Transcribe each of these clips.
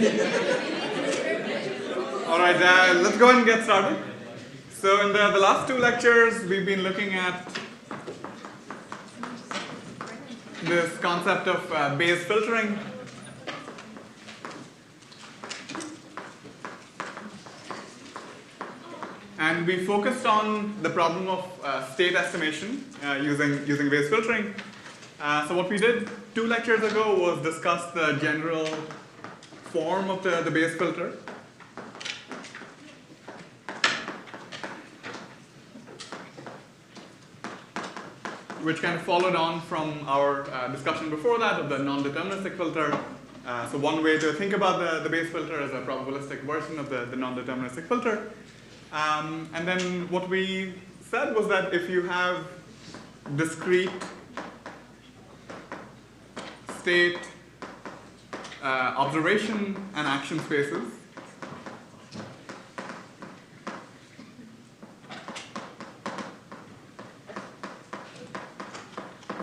All right, let's go ahead and get started. So in the last two lectures, we've been looking at this concept of Bayes filtering. And we focused on the problem of state estimation using Bayes filtering. So what we did 2 lectures ago was discuss the general form of the Bayes filter. Which kind of followed on from our discussion before that of the non-deterministic filter. So one way to think about the Bayes filter is a probabilistic version of the non-deterministic filter. And then what we said was that if you have discrete state observation and action spaces,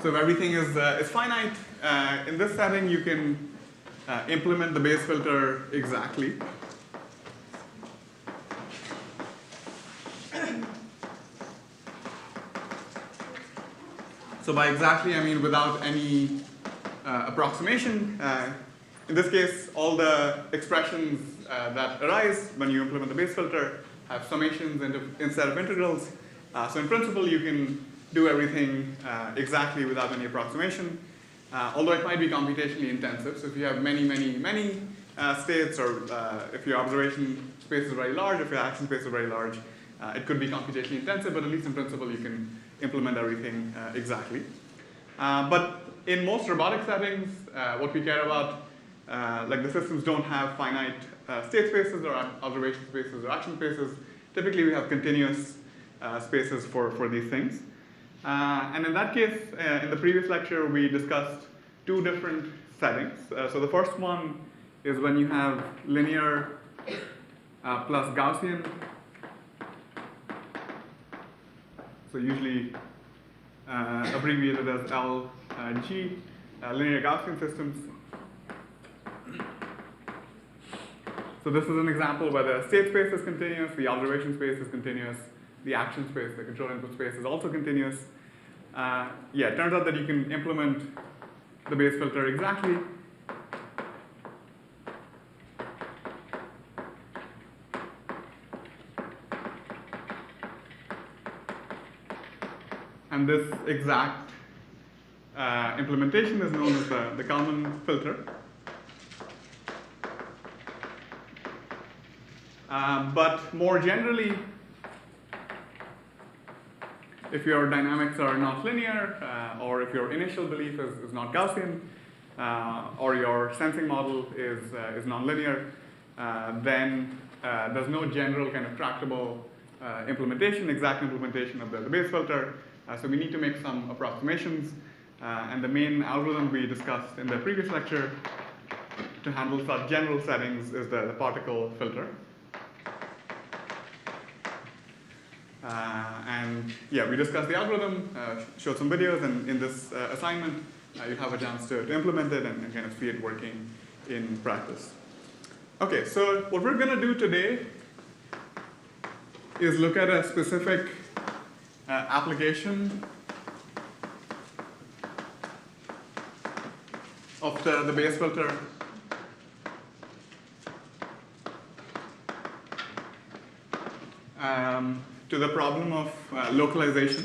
so if everything is finite, in this setting you can implement the Bayes filter exactly. So by exactly, I mean without any approximation. In this case, all the expressions that arise when you implement the Bayes filter have summations instead of integrals. So in principle, you can do everything exactly without any approximation, although it might be computationally intensive. So if you have many states, or if your observation space is very large, if your action space is very large, it could be computationally intensive, but at least in principle, you can implement everything exactly. But in most robotic settings, what we care about, like the systems don't have finite state spaces or observation spaces or action spaces. Typically, we have continuous spaces for these things. And in that case, in the previous lecture, we discussed 2 different settings. So the first one is when you have linear plus Gaussian. So usually abbreviated as LG, linear Gaussian systems. So this is an example where the state space is continuous, the observation space is continuous, the action space, the control input space is also continuous. It turns out that you can implement the Bayes filter exactly. And this exact implementation is known as the Kalman filter. But more generally, if your dynamics are not linear, or if your initial belief is not Gaussian, or your sensing model is nonlinear, then there's no general kind of tractable exact implementation of the Bayes filter. So we need to make some approximations. And the main algorithm we discussed in the previous lecture to handle such general settings is the particle filter. We discussed the algorithm, showed some videos, and in this assignment, you have a chance to implement it and kind of see it working in practice. Okay, so what we're going to do today is look at a specific application of the Bayes filter. To the problem of localization.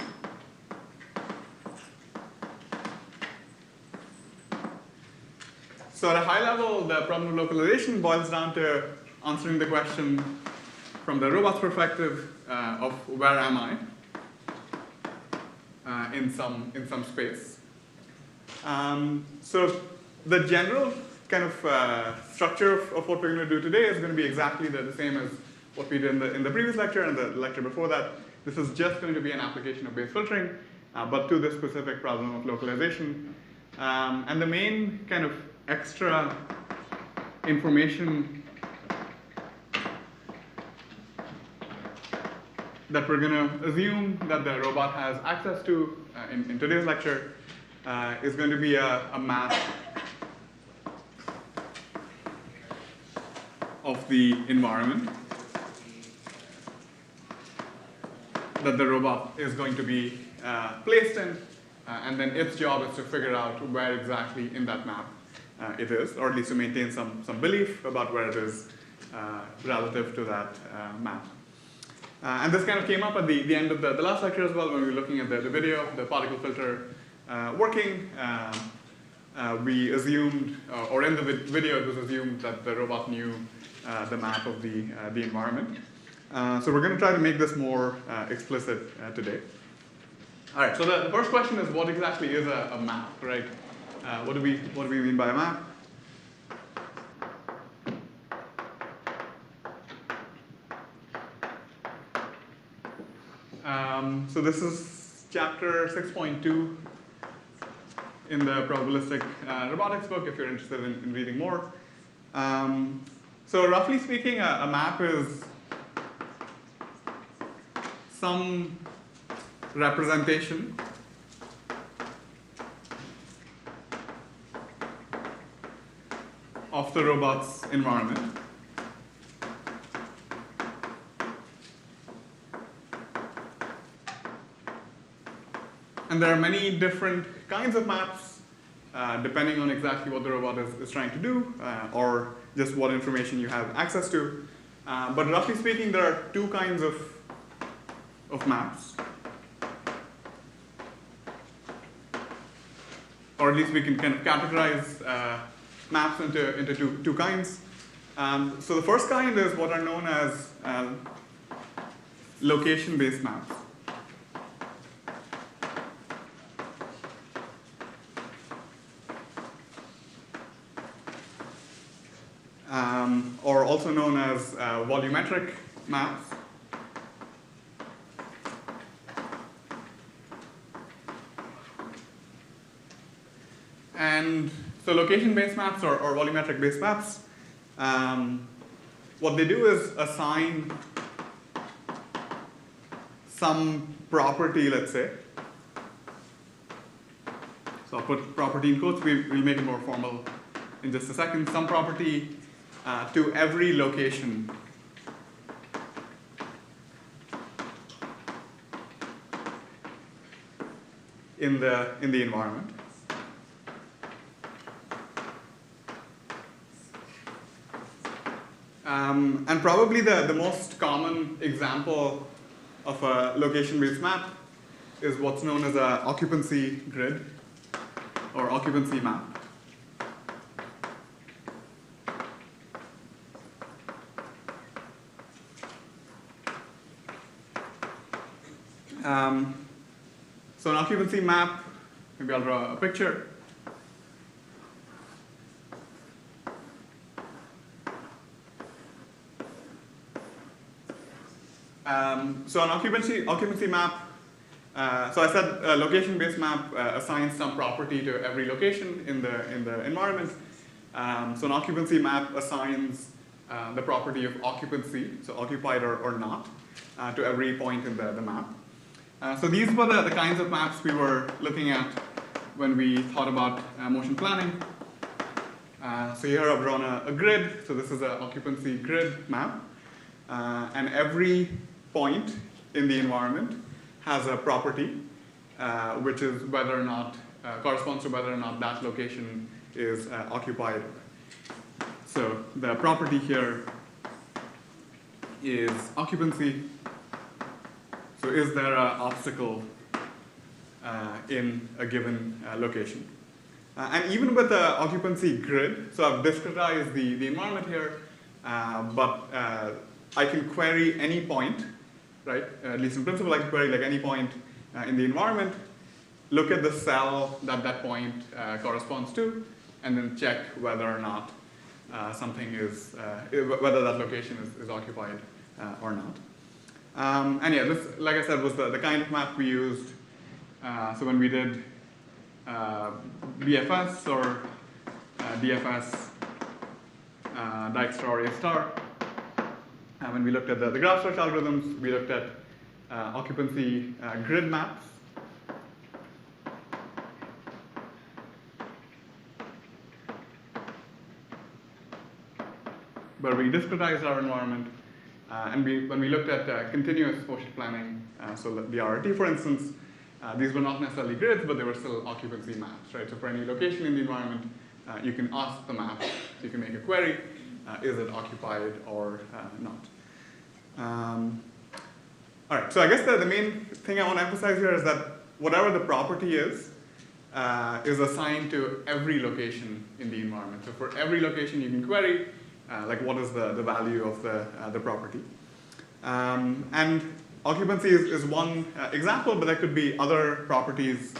So at a high level, the problem of localization boils down to answering the question from the robot's perspective of where am I in some space. So the general kind of structure of what we're going to do today is going to be exactly the same as what we did in the previous lecture and the lecture before that. This is just going to be an application of Bayes filtering, but to this specific problem of localization. And the main kind of extra information that we're going to assume that the robot has access to in today's lecture is going to be a map of the environment that the robot is going to be placed in, and then its job is to figure out where exactly in that map it is, or at least to maintain some belief about where it is relative to that map. And this kind of came up at the end of the last lecture as well, when we were looking at the video, the particle filter working. We assumed, or in the video it was assumed that the robot knew the map of the environment. So we're going to try to make this more explicit today. All right, so the first question is, what exactly is a map, right? What do we mean by a map? So this is chapter 6.2 in the probabilistic robotics book, if you're interested in reading more. So roughly speaking, a map is some representation of the robot's environment. And there are many different kinds of maps, depending on exactly what the robot is trying to do, or just what information you have access to. But roughly speaking, there are two kinds of maps. Or at least we can kind of categorize maps into two kinds. So the first kind is what are known as location-based maps. Or also known as volumetric maps. And so location-based maps or volumetric-based maps, what they do is assign some property, let's say. So I'll put property in quotes. We'll make it more formal in just a second. Some property to every location in the environment. And probably the most common example of a location-based map is what's known as an occupancy grid or occupancy map. So an occupancy map, maybe I'll draw a picture. So an occupancy map, so I said a location-based map assigns some property to every location in the environment. So an occupancy map assigns the property of occupancy, so occupied or not, to every point in the map. So these were the kinds of maps we were looking at when we thought about motion planning. So here I've drawn a grid. So this is an occupancy grid map. And every point in the environment has a property, which is whether or not, corresponds to whether or not that location is occupied. So the property here is occupancy. So is there an obstacle in a given location? And even with the occupancy grid, so I've discretized the environment here, but I can query any point, right? At least in principle, I can query like any point in the environment, look at the cell that point corresponds to, and then check whether or not something is, whether that location is occupied or not. And yeah, this, like I said, was the kind of map we used. So when we did BFS or DFS, Dijkstra or A-star, when we looked at the graph search algorithms, we looked at occupancy grid maps. where we discretized our environment. And when we looked at continuous spatial planning, so the RRT, for instance, these were not necessarily grids, but they were still occupancy maps, right? So for any location in the environment, you can ask the map, so you can make a query, is it occupied or not? All right, so I guess the main thing I want to emphasize here is that whatever the property is assigned to every location in the environment. So for every location you can query, like what is the value of the property. And occupancy is one example, but there could be other properties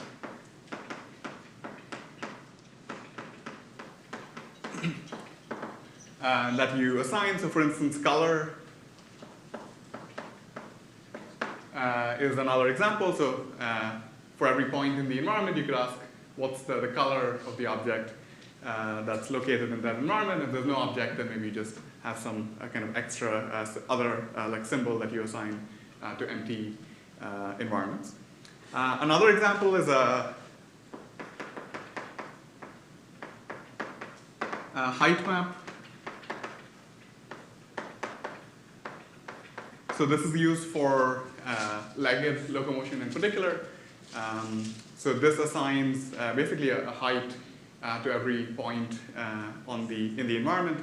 that you assign. So for instance, color is another example. So for every point in the environment, you could ask what's the color of the object that's located in that environment. If there's no object, then maybe you just have some kind of extra other like symbol that you assign to empty environments. Another example is a height map. So this is used for legged locomotion in particular. So this assigns basically a height to every point in the environment.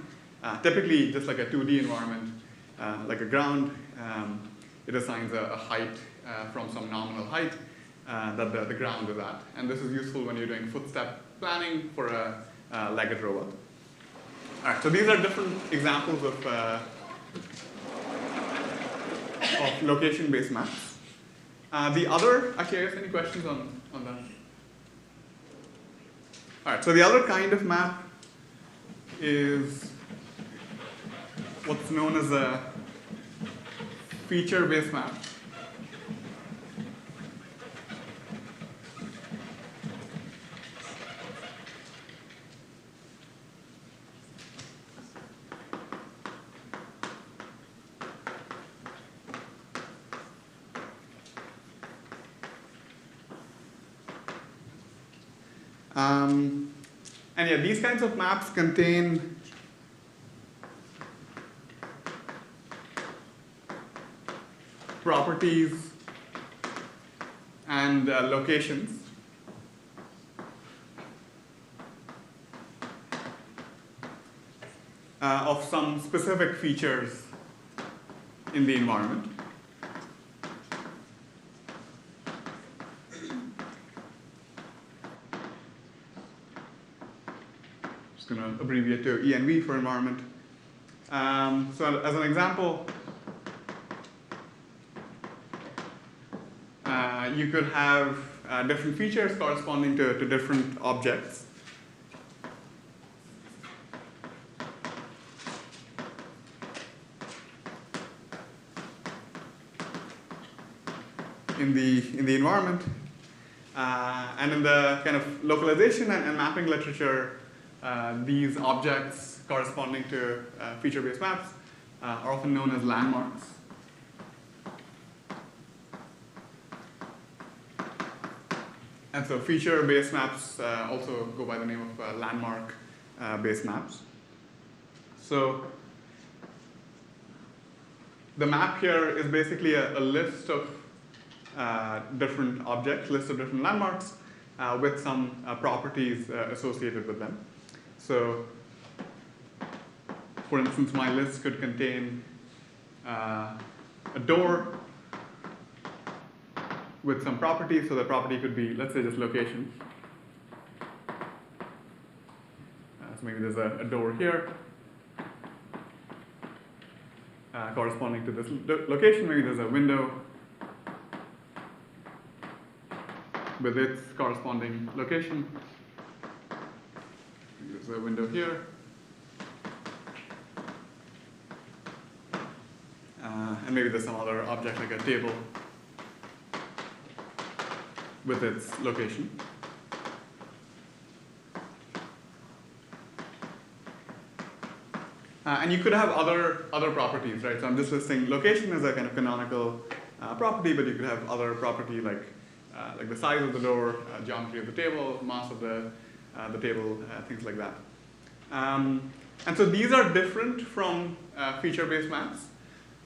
Typically, just like a 2D environment, like a ground, it assigns a height from some nominal height that the ground is at. And this is useful when you're doing footstep planning for a legged robot. All right, so these are different examples of location-based maps. The other, actually, I guess any questions on that? All right, so the other kind of map is what's known as a feature-based map. And yeah, these kinds of maps contain properties and locations of some specific features in the environment. Going to abbreviate to ENV for environment. So as an example, you could have different features corresponding to different objects. In the environment. And in the kind of localization and mapping literature, these objects corresponding to feature-based maps are often known as landmarks. And so feature-based maps also go by the name of landmark-based maps. So the map here is basically a list of different objects, list of different landmarks with some properties associated with them. So, for instance, my list could contain a door with some properties. So the property could be, let's say, just location. So maybe there's a door here corresponding to this location. Maybe there's a window with its corresponding location. There's a window here. And maybe there's some other object like a table with its location. And you could have other properties, right? So I'm just listing location as a kind of canonical property, but you could have other property like the size of the door, geometry of the table, mass of the table, things like that. And so these are different from feature-based maps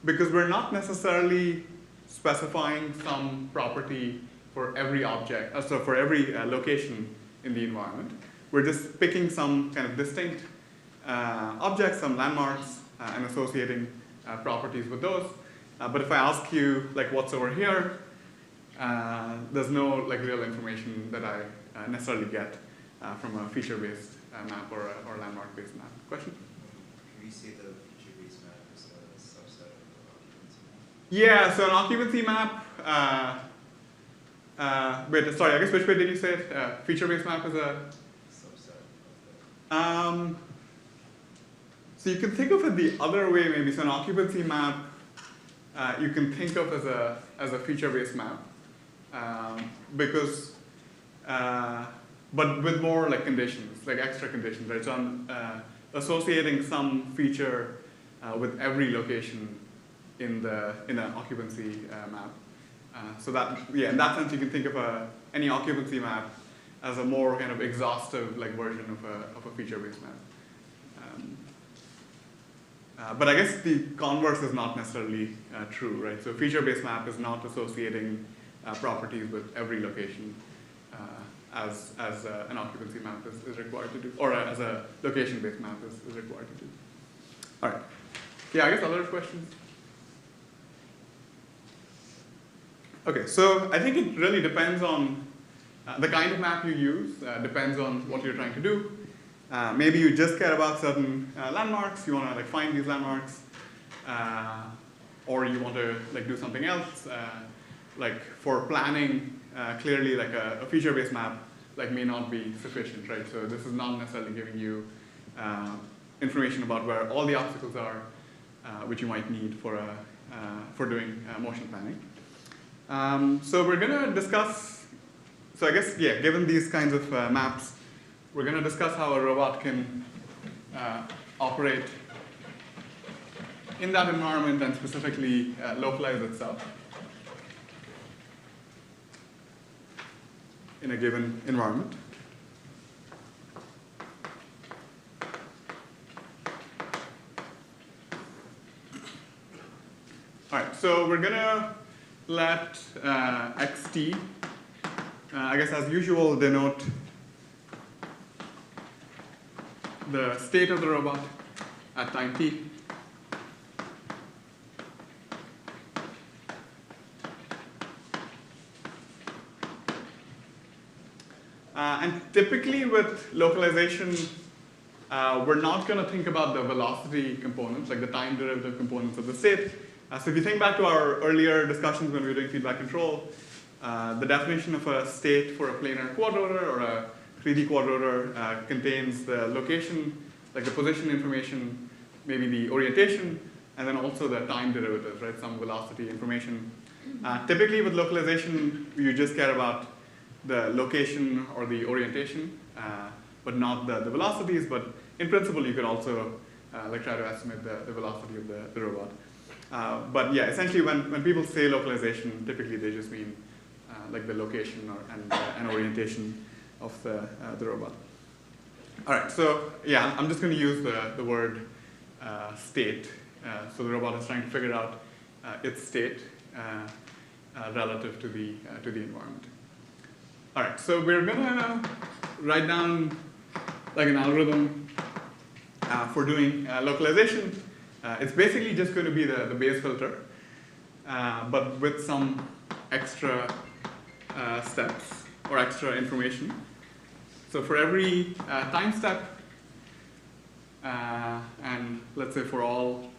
because we're not necessarily specifying some property for every object, so for every location in the environment. We're just picking some kind of distinct objects, some landmarks, and associating properties with those. But if I ask you, like, what's over here, there's no real information that I necessarily get from a feature-based map or a landmark-based map. Question? Can we say the feature-based map is a subset of the occupancy map? Yeah, so an occupancy map, wait, sorry, I guess which way did you say it? Feature-based map is a Subset of the... So you can think of it the other way maybe. So an occupancy map you can think of as a feature-based map because, but with more conditions, extra conditions, right? So I'm associating some feature with every location in an occupancy map. So that, yeah, in that sense, you can think of any occupancy map as a more kind of exhaustive version of a feature-based map. But I guess the converse is not necessarily true, right? So a feature-based map is not associating properties with every location as an occupancy map is required to do, or as a location-based map is required to do. All right. Yeah, I guess other questions? Okay, so I think it really depends on the kind of map you use, depends on what you're trying to do. Maybe you just care about certain landmarks, you want to find these landmarks, or you want to do something else. For planning, clearly a feature-based map may not be sufficient, right? So this is not necessarily giving you information about where all the obstacles are, which you might need for doing motion planning. So we're going to discuss, so I guess, yeah, given these kinds of maps, we're going to discuss how a robot can operate in that environment and specifically localize itself in a given environment. All right, so we're going to let xt, I guess as usual, denote the state of the robot at time t. And typically with localization, we're not going to think about the velocity components, like the time derivative components of the state. So if you think back to our earlier discussions when we were doing feedback control, the definition of a state for a planar quadrotor or a 3D quadrotor contains the location, the position information, maybe the orientation, and then also the time derivatives, right? Some velocity information. Typically with localization, you just care about the location or the orientation, but not the velocities. But in principle, you could also try to estimate the velocity of the robot. But yeah, essentially when people say localization, typically they just mean the location and orientation of the robot. All right, so yeah, I'm just going to use the word state. So the robot is trying to figure out its state relative to the environment. All right, so we're going to write down an algorithm for doing localization. It's basically just going to be the base filter, but with some extra steps or extra information. So for every time step, and let's say for all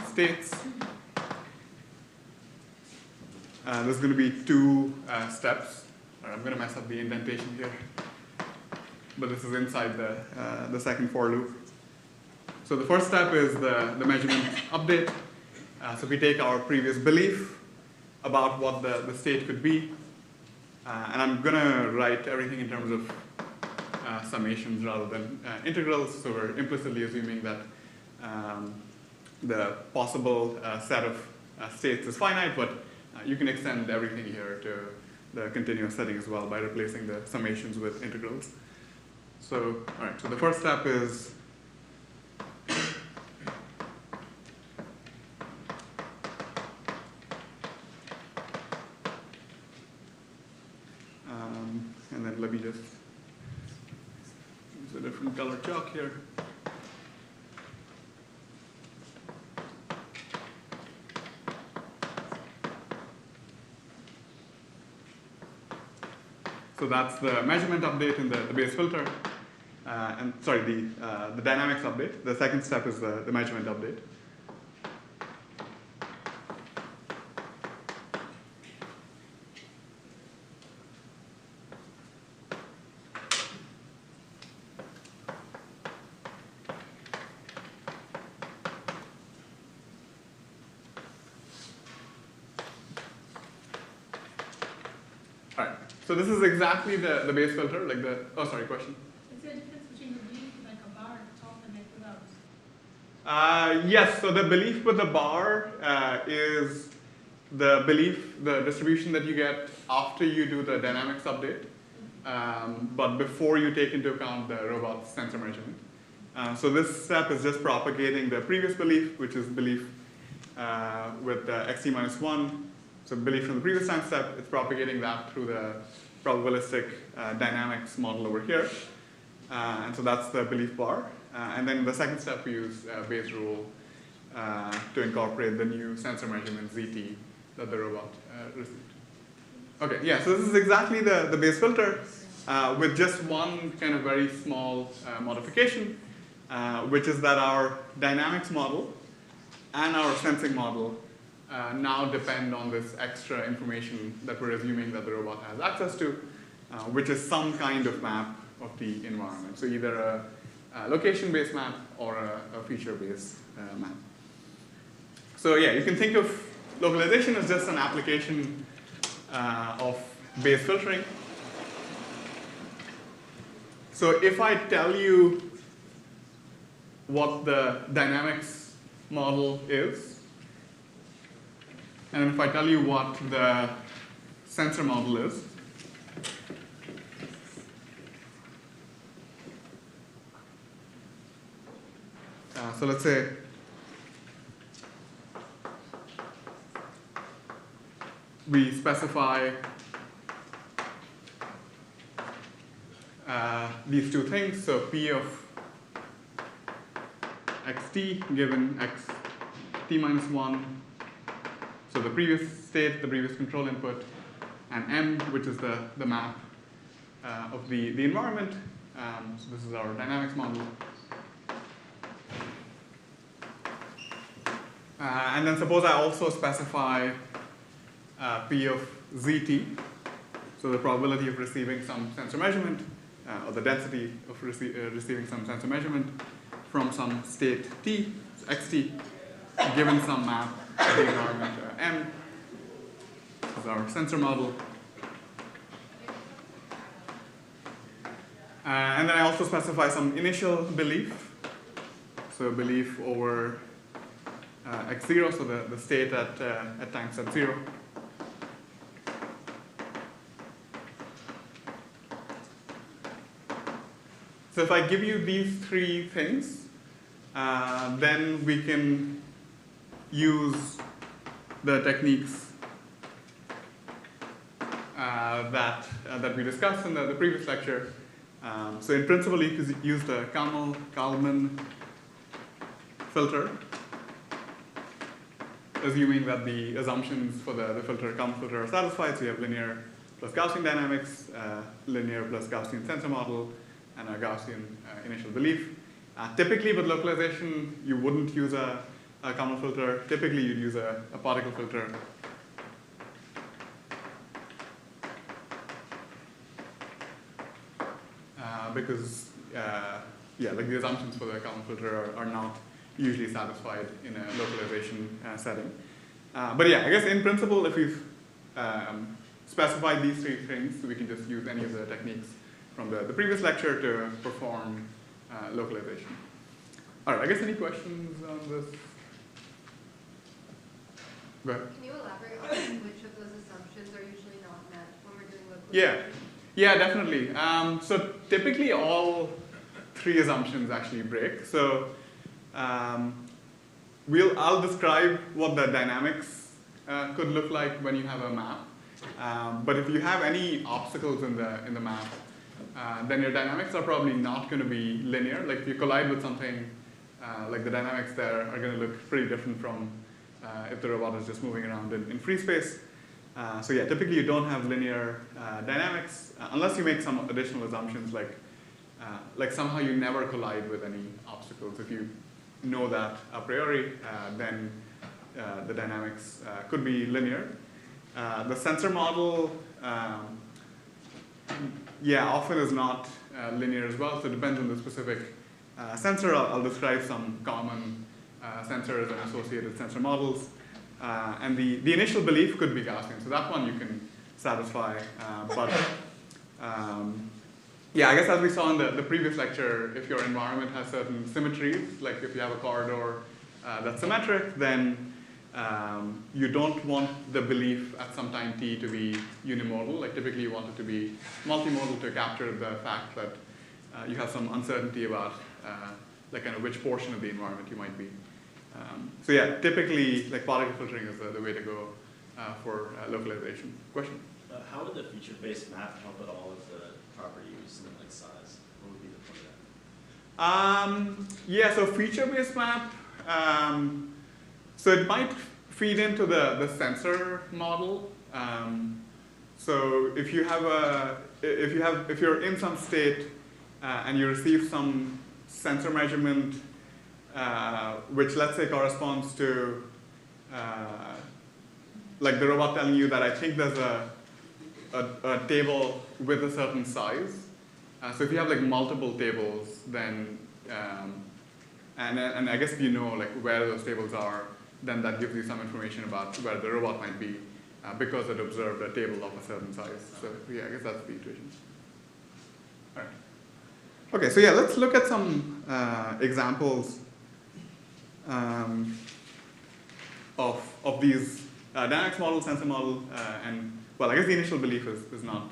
states, there's going to be two steps. I'm going to mess up the indentation here, but this is inside the second for loop. So the first step is the measurement update. So we take our previous belief about what the state could be, and I'm going to write everything in terms of summations rather than integrals. So we're implicitly assuming that the possible set of states is finite, but you can extend everything here the continuous setting as well by replacing the summations with integrals. So, all right, so the first step is and then let me just use a different color chalk here. So that's the measurement update in the base filter. And sorry, the dynamics update. The second step is the measurement update. All right. So this is exactly the base filter, like the, oh, sorry, question? Is there a difference between the belief like a bar at the top and like without? Yes, so the belief with the bar is the belief, the distribution that you get after you do the dynamics update, but before you take into account the robot's sensor measurement. So this step is just propagating the previous belief, which is belief with xt minus 1. So belief from the previous time step, it's propagating that through the probabilistic dynamics model over here. And so that's the belief bar. And then the second step, we use Bayes' rule to incorporate the new sensor measurement ZT that the robot received. Okay, yeah, so this is exactly the Bayes filter with just one kind of very small modification, which is that our dynamics model and our sensing model now depend on this extra information that we're assuming that the robot has access to, which is some kind of map of the environment. So either a location-based map or a feature-based map. So yeah, you can think of localization as just an application of Bayes filtering. So if I tell you what the dynamics model is, and if I tell you what the sensor model is, so let's say we specify these two things, so P of xt given xt minus 1, so the previous state, the previous control input, and M, which is the map of the environment. So this is our dynamics model. And then suppose I also specify P of zt, so the probability of receiving some sensor measurement, or the density of receiving some sensor measurement from some state t, so xt, given some map of the environment M. This is our sensor model. And then I also specify some initial belief, so belief over x0, so the state at time set 0. So if I give you these three things, then we can use the techniques that we discussed in the previous lecture. So in principle, you could use the Kalman filter, assuming that the assumptions for the Kalman filter are satisfied. So you have linear plus Gaussian dynamics, linear plus Gaussian sensor model, and a Gaussian initial belief. Typically, with localization, you wouldn't use a Kalman filter. Typically, you'd use a particle filter. Because yeah, like the assumptions for the Kalman filter are not usually satisfied in a localization setting. But yeah, I guess in principle, if we've specified these three things, we can just use any of the techniques from the previous lecture to perform localization. All right, I guess any questions on this? Go ahead. Can you elaborate on which of those assumptions are usually not met when we're Yeah, definitely. So typically all three assumptions actually break. So I'll describe what the dynamics could look like when you have a map. But if you have any obstacles in the map, then your dynamics are probably not going to be linear. Like if you collide with something, like the dynamics there are going to look pretty different from if the robot is just moving around in free space. So yeah, typically you don't have linear dynamics unless you make some additional assumptions, like somehow you never collide with any obstacles. If you know that a priori, then the dynamics could be linear. The sensor model, often is not linear as well, so it depends on the specific sensor. I'll describe some common sensors and associated sensor models. And the initial belief could be Gaussian, so that one you can satisfy. I guess as we saw in the previous lecture, if your environment has certain symmetries, like if you have a corridor that's symmetric, then you don't want the belief at some time t to be unimodal. Like typically you want it to be multimodal to capture the fact that you have some uncertainty about like kind of which portion of the environment you might be. So yeah, typically like particle filtering is the way to go for localization. Question? How would the feature-based map help at all with the properties and like size? What would be the point of that? So feature-based map. So it might feed into the sensor model. So if you're in some state and you receive some sensor measurement, which let's say corresponds to like the robot telling you that I think there's a table with a certain size. So if you have like multiple tables, then and I guess if you know like where those tables are, then that gives you some information about where the robot might be because it observed a table of a certain size. So yeah, I guess that's the intuition. All right. Okay, so yeah, let's look at some examples of these dynamics model, sensor model, and well, I guess the initial belief is not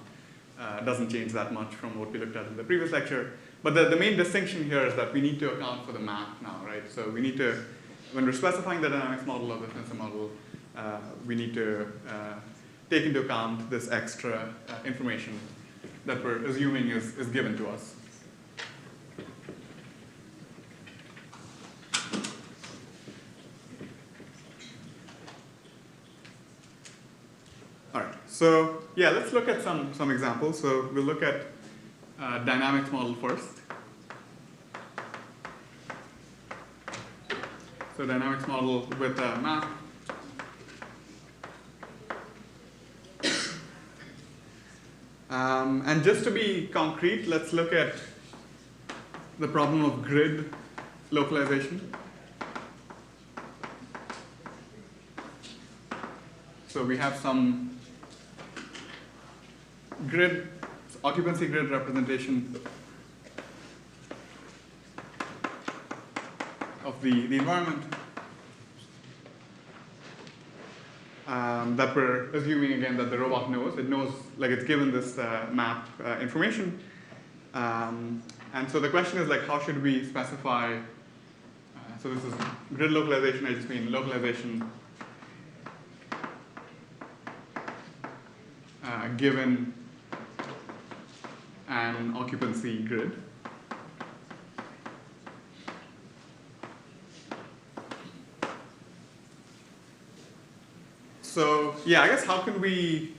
doesn't change that much from what we looked at in the previous lecture. But the main distinction here is that we need to account for the map now, right? So we need to, when we're specifying the dynamics model or the sensor model, we need to take into account this extra information that we're assuming is given to us. All right, so yeah, let's look at some examples. So we'll look at dynamics model first. So dynamics model with a map. And just to be concrete, let's look at the problem of grid localization. So we have some grid, occupancy grid representation of the environment that we're assuming again that the robot knows. It knows, like it's given this map information. And so the question is like, how should we specify, so this is grid localization, I just mean localization given an occupancy grid. So yeah, I guess how can we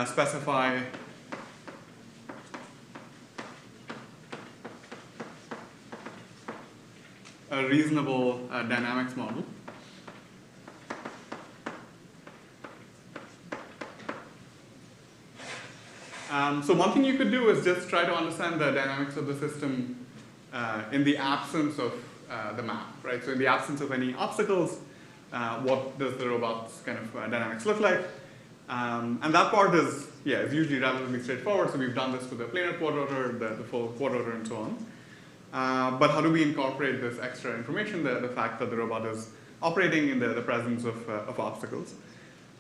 specify a reasonable dynamics model? So one thing you could do is just try to understand the dynamics of the system in the absence of the map, right? So in the absence of any obstacles, what does the robot's kind of dynamics look like? And that part is usually relatively straightforward. So we've done this with the planar quad rotor, the full quad rotor, and so on. But how do we incorporate this extra information, the fact that the robot is operating in the presence of obstacles?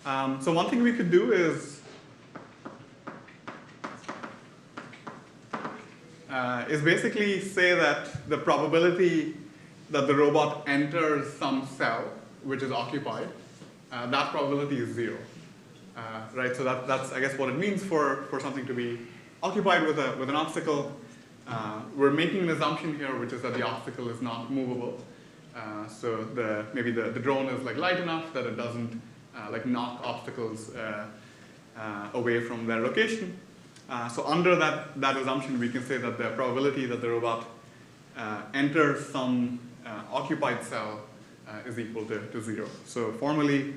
So one thing we could do is is basically say that the probability that the robot enters some cell which is occupied, that probability is 0. Right? So that's, I guess, what it means for something to be occupied with an obstacle. We're making an assumption here, which is that the obstacle is not movable. So maybe the drone is like light enough that it doesn't like knock obstacles away from their location. So under that assumption, we can say that the probability that the robot enters some occupied cell is equal to 0. So formally,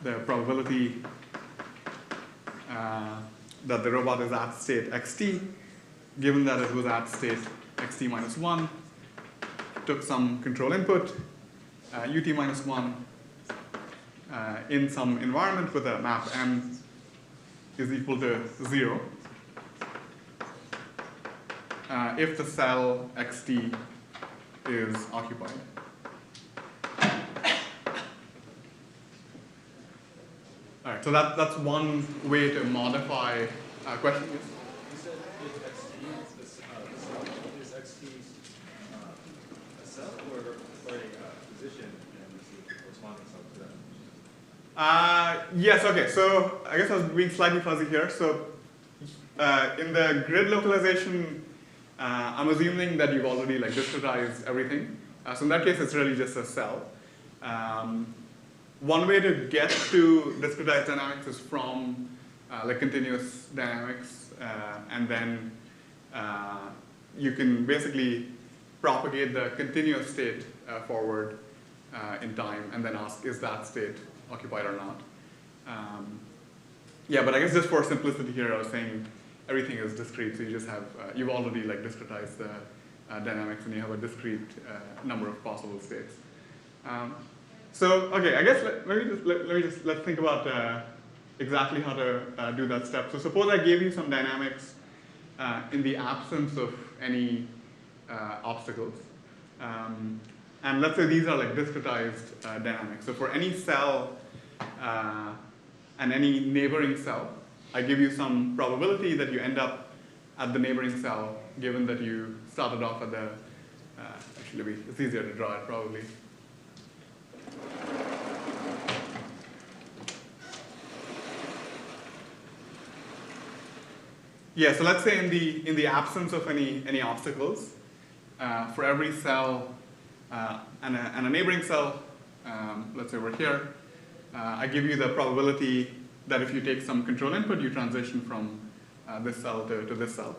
the probability that the robot is at state xt, given that it was at state xt minus 1, took some control input, ut minus 1, in some environment with a map m is equal to 0 if the cell xt is occupied. All right, so that's one way to modify question. Yes? You said if xt is xt a cell or a position, and this is the corresponding cell to that? Yes, okay, so I guess I was being slightly fuzzy here. So in the grid localization, I'm assuming that you've already like discretized everything. So in that case, it's really just a cell. One way to get to discretized dynamics is from like continuous dynamics, and then you can basically propagate the continuous state forward in time, and then ask, is that state occupied or not? Yeah, but I guess just for simplicity here, I was saying everything is discrete, so you just have, you've already like discretized the dynamics, and you have a discrete number of possible states. So, okay, I guess let's think about exactly how to do that step. So suppose I gave you some dynamics in the absence of any obstacles. And let's say these are like discretized dynamics. So for any cell and any neighboring cell, I give you some probability that you end up at the neighboring cell, given that you started off at the, actually it's easier to draw it probably. Yeah, so let's say in the absence of any obstacles, for every cell and a neighboring cell, let's say we're here, I give you the probability that if you take some control input, you transition from this cell to this cell.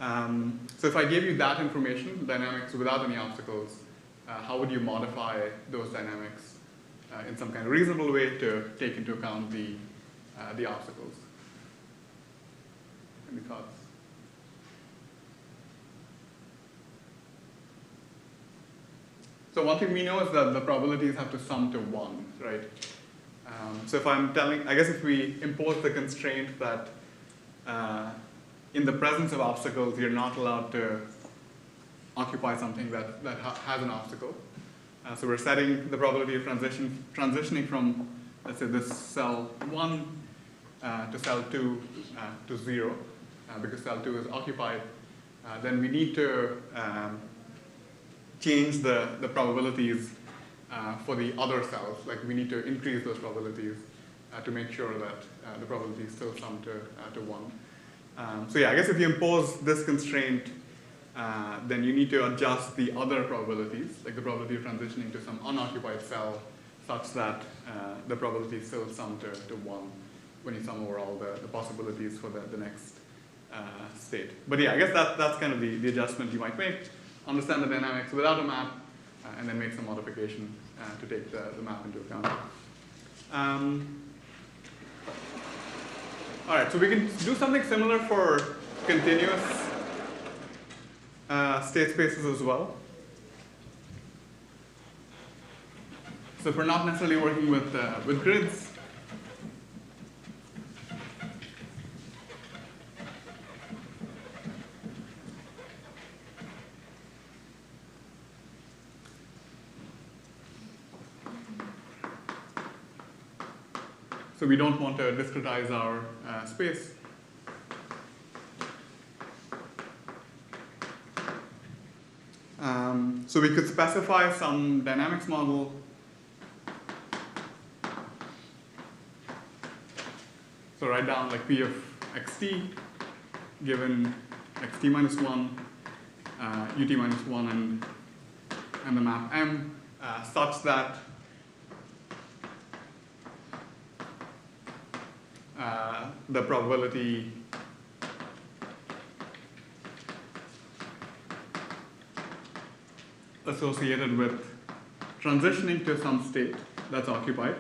So if I gave you that information, dynamics without any obstacles, how would you modify those dynamics in some kind of reasonable way to take into account the obstacles? Any thoughts? So one thing we know is that the probabilities have to sum to 1, right? So if I'm telling, I guess if we impose the constraint that in the presence of obstacles, you're not allowed to occupy something that has an obstacle. So we're setting the probability of transitioning from, let's say, this cell 1 to cell 2 to 0, because cell 2 is occupied. Then we need to change the probabilities for the other cells. Like we need to increase those probabilities to make sure that the probabilities still sum to 1. So yeah, I guess if you impose this constraint, then you need to adjust the other probabilities, like the probability of transitioning to some unoccupied cell, such that the probabilities still sum to 1 when you sum over all the possibilities for the next state. But yeah, I guess that's kind of the adjustment you might make. Understand the dynamics without a map, and then make some modification to take the map into account. All right, so we can do something similar for continuous state spaces as well. So if we're not necessarily working with grids, so we don't want to discretize our space. So we could specify some dynamics model so write down like P of xt given xt minus 1, ut minus 1, and the map M such that the probability associated with transitioning to some state that's occupied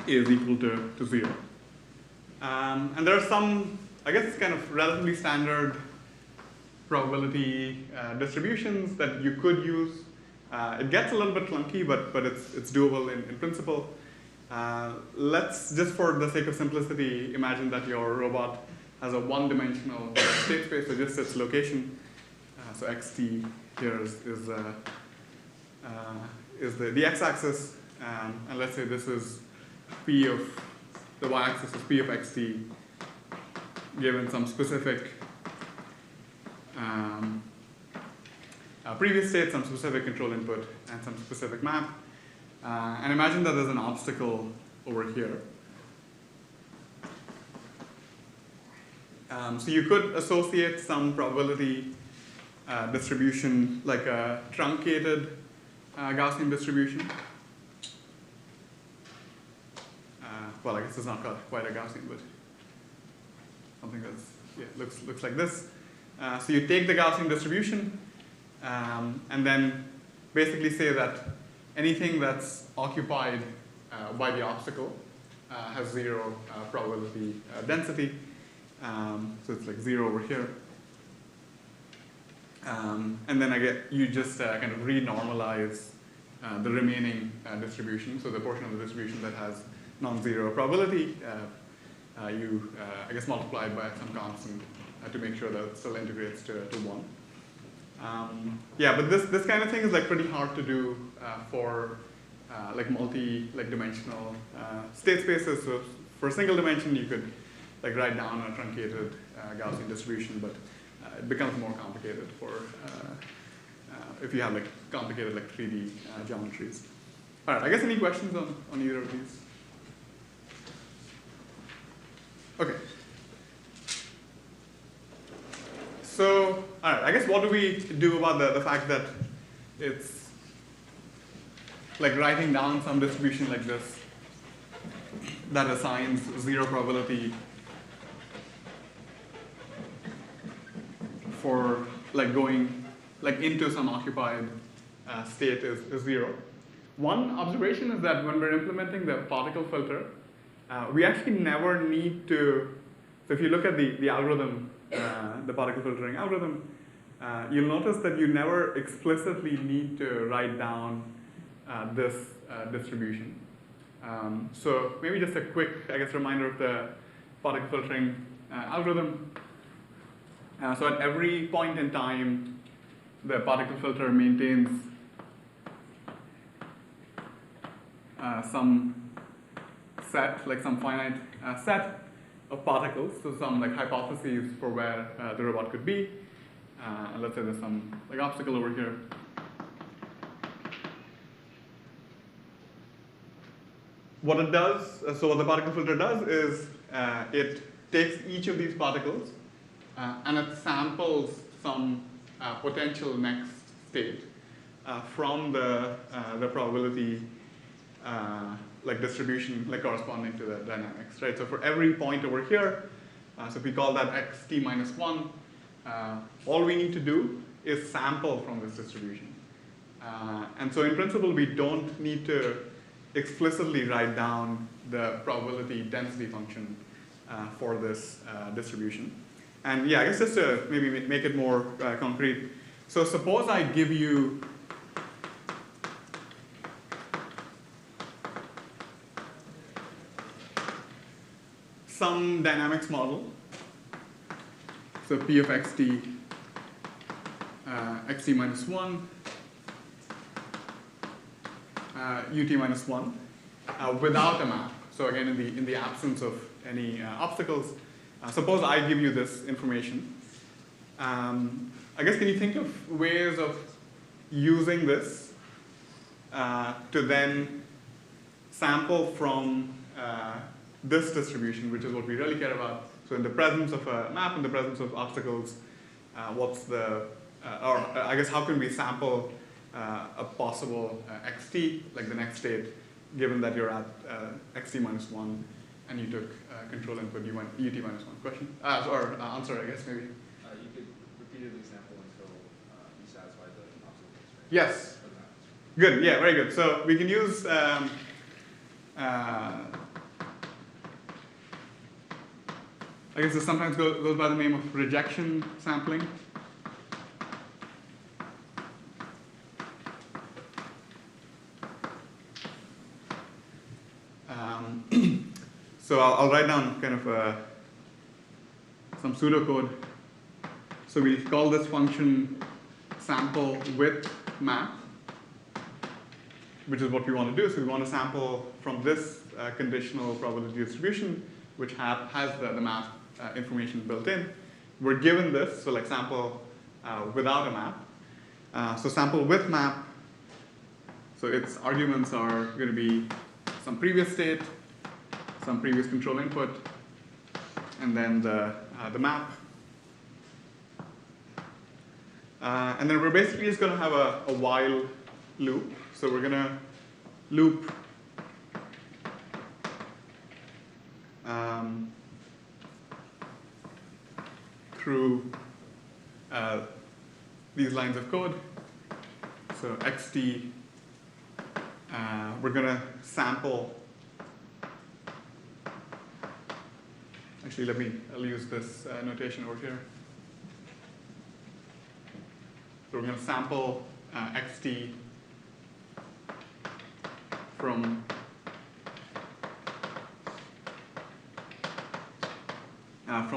is equal to 0. And there are some, I guess, kind of relatively standard probability distributions that you could use. It gets a little bit clunky, but it's doable in principle. Let's, just for the sake of simplicity, imagine that your robot has a one-dimensional state space, so just its location. So xt here is the x-axis, and let's say this is p of, the y-axis is p of xt given some specific previous state, some specific control input, and some specific map. And imagine that there's an obstacle over here. So you could associate some probability distribution, like a truncated Gaussian distribution. Well, I guess it's not quite a Gaussian, but something that's, yeah, looks like this. So you take the Gaussian distribution, and then basically say that anything that's occupied by the obstacle has 0 probability density. So it's like 0 over here. And then you just kind of renormalize the remaining distribution. So the portion of the distribution that has non-zero probability, you, I guess, multiply it by some constant to make sure that it still integrates to 1. Yeah, but this kind of thing is like pretty hard to do for like dimensional state spaces. So for a single dimension, you could like write down a truncated Gaussian distribution, but it becomes more complicated for if you have like complicated like 3D geometries. All right, I guess any questions on either of these? Okay. So, all right, I guess what do we do about the fact that it's like writing down some distribution like this that assigns 0 probability for like going like into some occupied state is 0. One observation is that when we're implementing the particle filter, we actually never need to, so if you look at the algorithm, the particle filtering algorithm, you'll notice that you never explicitly need to write down this distribution. So maybe just a quick, I guess, reminder of the particle filtering algorithm. So at every point in time, the particle filter maintains some set, like some finite set of particles, so some like hypotheses for where the robot could be. And let's say there's some like obstacle over here. What it does, so what the particle filter does is it takes each of these particles and it samples some potential next state from the probability like distribution like corresponding to the dynamics, right? So for every point over here, so if we call that xt minus 1, all we need to do is sample from this distribution. And so in principle, we don't need to explicitly write down the probability density function for this distribution. And yeah, I guess just to maybe make it more concrete. So suppose I give you some dynamics model, so P of xt xt minus 1, ut minus 1, without a map. So again, in the absence of any obstacles, suppose I give you this information. I guess, can you think of ways of using this to then sample from this distribution, which is what we really care about? So in the presence of a map, in the presence of obstacles, what's the, or I guess, how can we sample a possible xt, like the next state, given that you're at xt minus 1 and you took control input ut minus 1? Question? Or answer, I guess, maybe. You could repeatedly sample until you satisfy the obstacle constraint. Yes. Good, yeah, very good. So we can use I guess this sometimes goes by the name of rejection sampling. So I'll write down kind of some pseudocode. So we call this function sample with map, which is what we want to do. So we want to sample from this conditional probability distribution, which has the map information built in. We're given this, so like sample without a map. So sample with map, so its arguments are going to be some previous state, some previous control input, and then the map. And then we're basically just going to have a while loop. So we're going to loop through these lines of code. So xt, we're going to sample. Actually, I'll use this notation over here. So we're going to sample xt from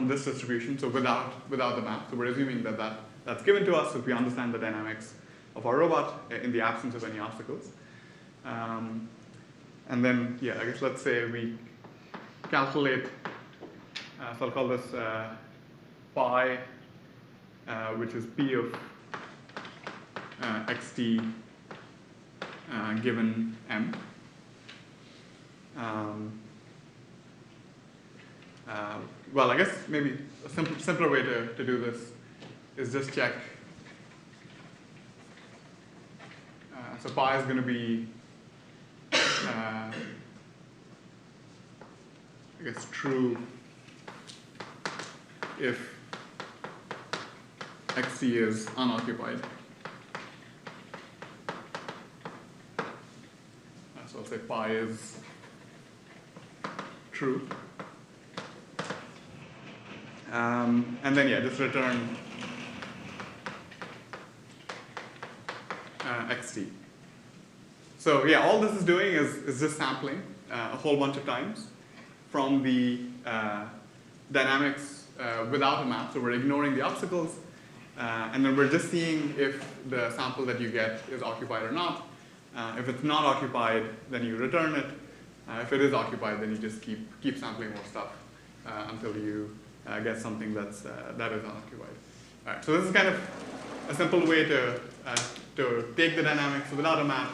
this distribution, so without the map. So we're assuming that's given to us if we understand the dynamics of our robot in the absence of any obstacles. And then, yeah, I guess let's say we calculate, so I'll call this pi, which is p of xt given m. Well, I guess maybe a simpler way to do this is just check. So pi is going to be, I guess, true if xt is unoccupied. So I'll say pi is true. And then, yeah, just return xt. So, yeah, all this is doing is just sampling a whole bunch of times from the dynamics without a map. So we're ignoring the obstacles. And then we're just seeing if the sample that you get is occupied or not. If it's not occupied, then you return it. If it is occupied, then you just keep sampling more stuff until you get something that is unoccupied. All right, so this is kind of a simple way to take the dynamics without a map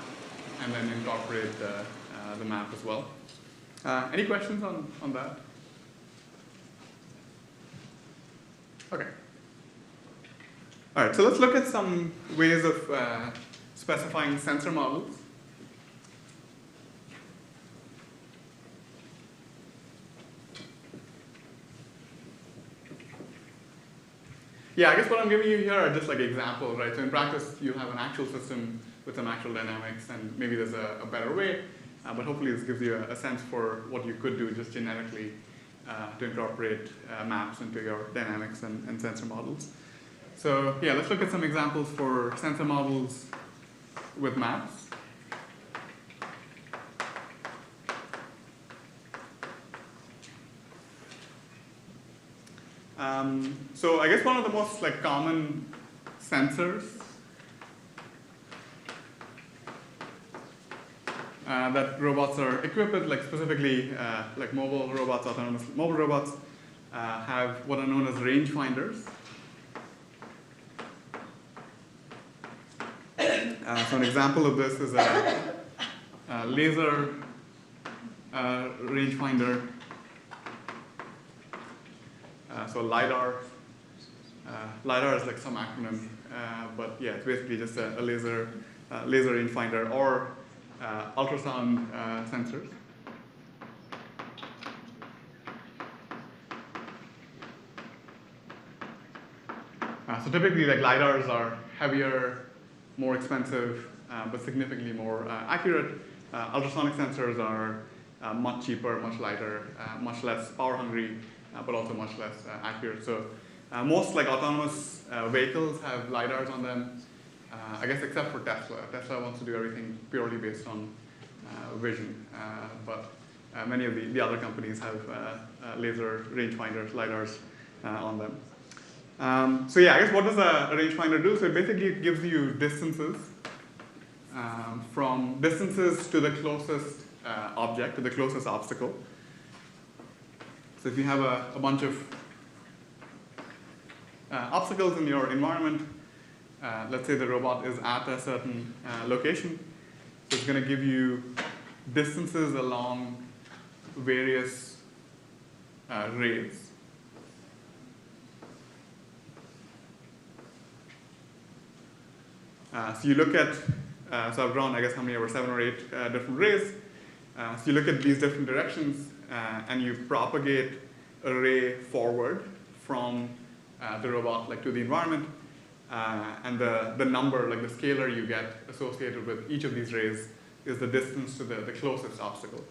and then incorporate the map as well. Any questions on that? Okay. All right, so let's look at some ways of specifying sensor models. Yeah, I guess what I'm giving you here are just like examples, right? So in practice, you have an actual system with some actual dynamics, and maybe there's a better way, but hopefully this gives you a sense for what you could do just generically to incorporate maps into your dynamics and sensor models. So yeah, let's look at some examples for sensor models with maps. So I guess one of the most common sensors that robots are equipped with, like specifically like mobile robots, autonomous mobile robots, have what are known as rangefinders. So an example of this is a laser rangefinder. So LiDAR. LiDAR is like some acronym, but yeah, it's basically just a laser rangefinder or ultrasound sensors. So typically, like LiDARs are heavier, more expensive, but significantly more accurate. Ultrasonic sensors are much cheaper, much lighter, much less power hungry, but also much less accurate. So most like autonomous vehicles have LiDARs on them, I guess except for Tesla. Tesla wants to do everything purely based on vision, but many of the other companies have laser rangefinders, LiDARs on them. So yeah, I guess what does a rangefinder do? So it basically gives you distances from distances to the closest object, to the closest obstacle. So if you have a bunch of obstacles in your environment, let's say the robot is at a certain location, so it's going to give you distances along various rays. So you look at, so I've drawn, I guess, how many, over 7 or 8 different rays. So you look at these different directions, and you propagate a ray forward from the robot, like to the environment, and the number, like the scalar you get associated with each of these rays is the distance to the closest obstacle.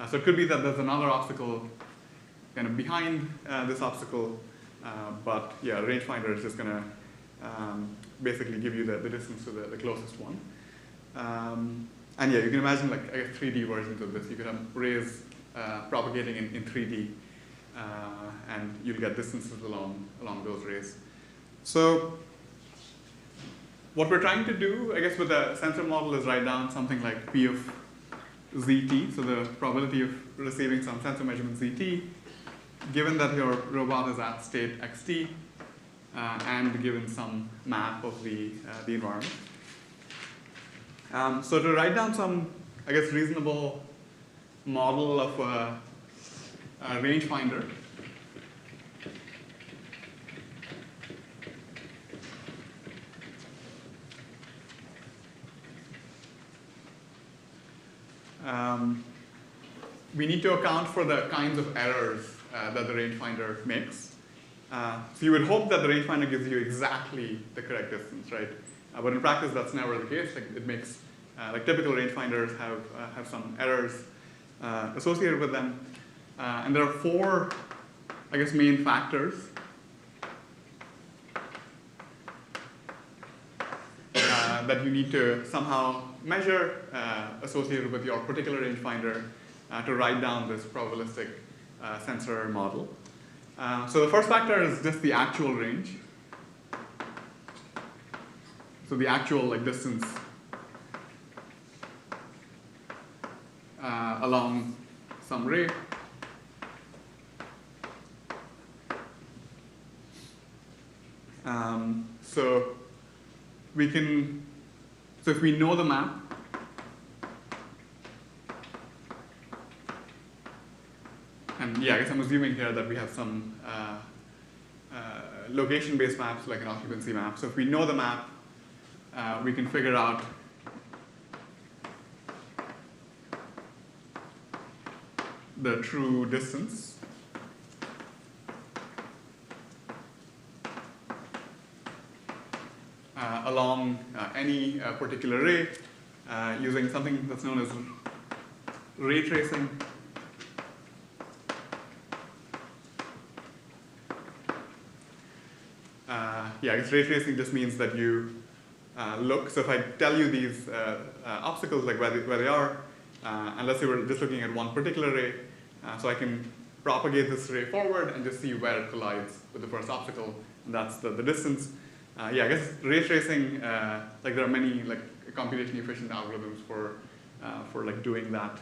So it could be that there's another obstacle kind of behind this obstacle, but yeah, a rangefinder is just going to basically give you the distance to the closest one. And yeah, you can imagine like I guess 3D versions of this. You could have rays propagating in 3D, and you'll get distances along those rays. So what we're trying to do, I guess, with the sensor model is write down something like P of ZT, so the probability of receiving some sensor measurement ZT, given that your robot is at state XT, and given some map of the environment. So to write down some, I guess, reasonable model of a rangefinder, we need to account for the kinds of errors that the rangefinder makes. So you would hope that the rangefinder gives you exactly the correct distance, right? But in practice, that's never the case. Like it makes, like typical rangefinders have some errors associated with them, and there are 4, I guess, main factors that you need to somehow measure associated with your particular rangefinder to write down this probabilistic sensor model. So the first factor is just the actual range. So the actual like distance along some ray. So we can, so if we know the map, and yeah, I guess I'm assuming here that we have some location-based maps, like an occupancy map. So if we know the map, we can figure out the true distance. Along any particular ray, using something that's known as ray tracing. Yeah, I guess ray tracing just means that you look. So if I tell you these obstacles, like where they are, and let's say we're just looking at one particular ray, so I can propagate this ray forward and just see where it collides with the first obstacle, and that's the distance. yeah, I guess ray tracing, like there are many like computation efficient algorithms for like doing that,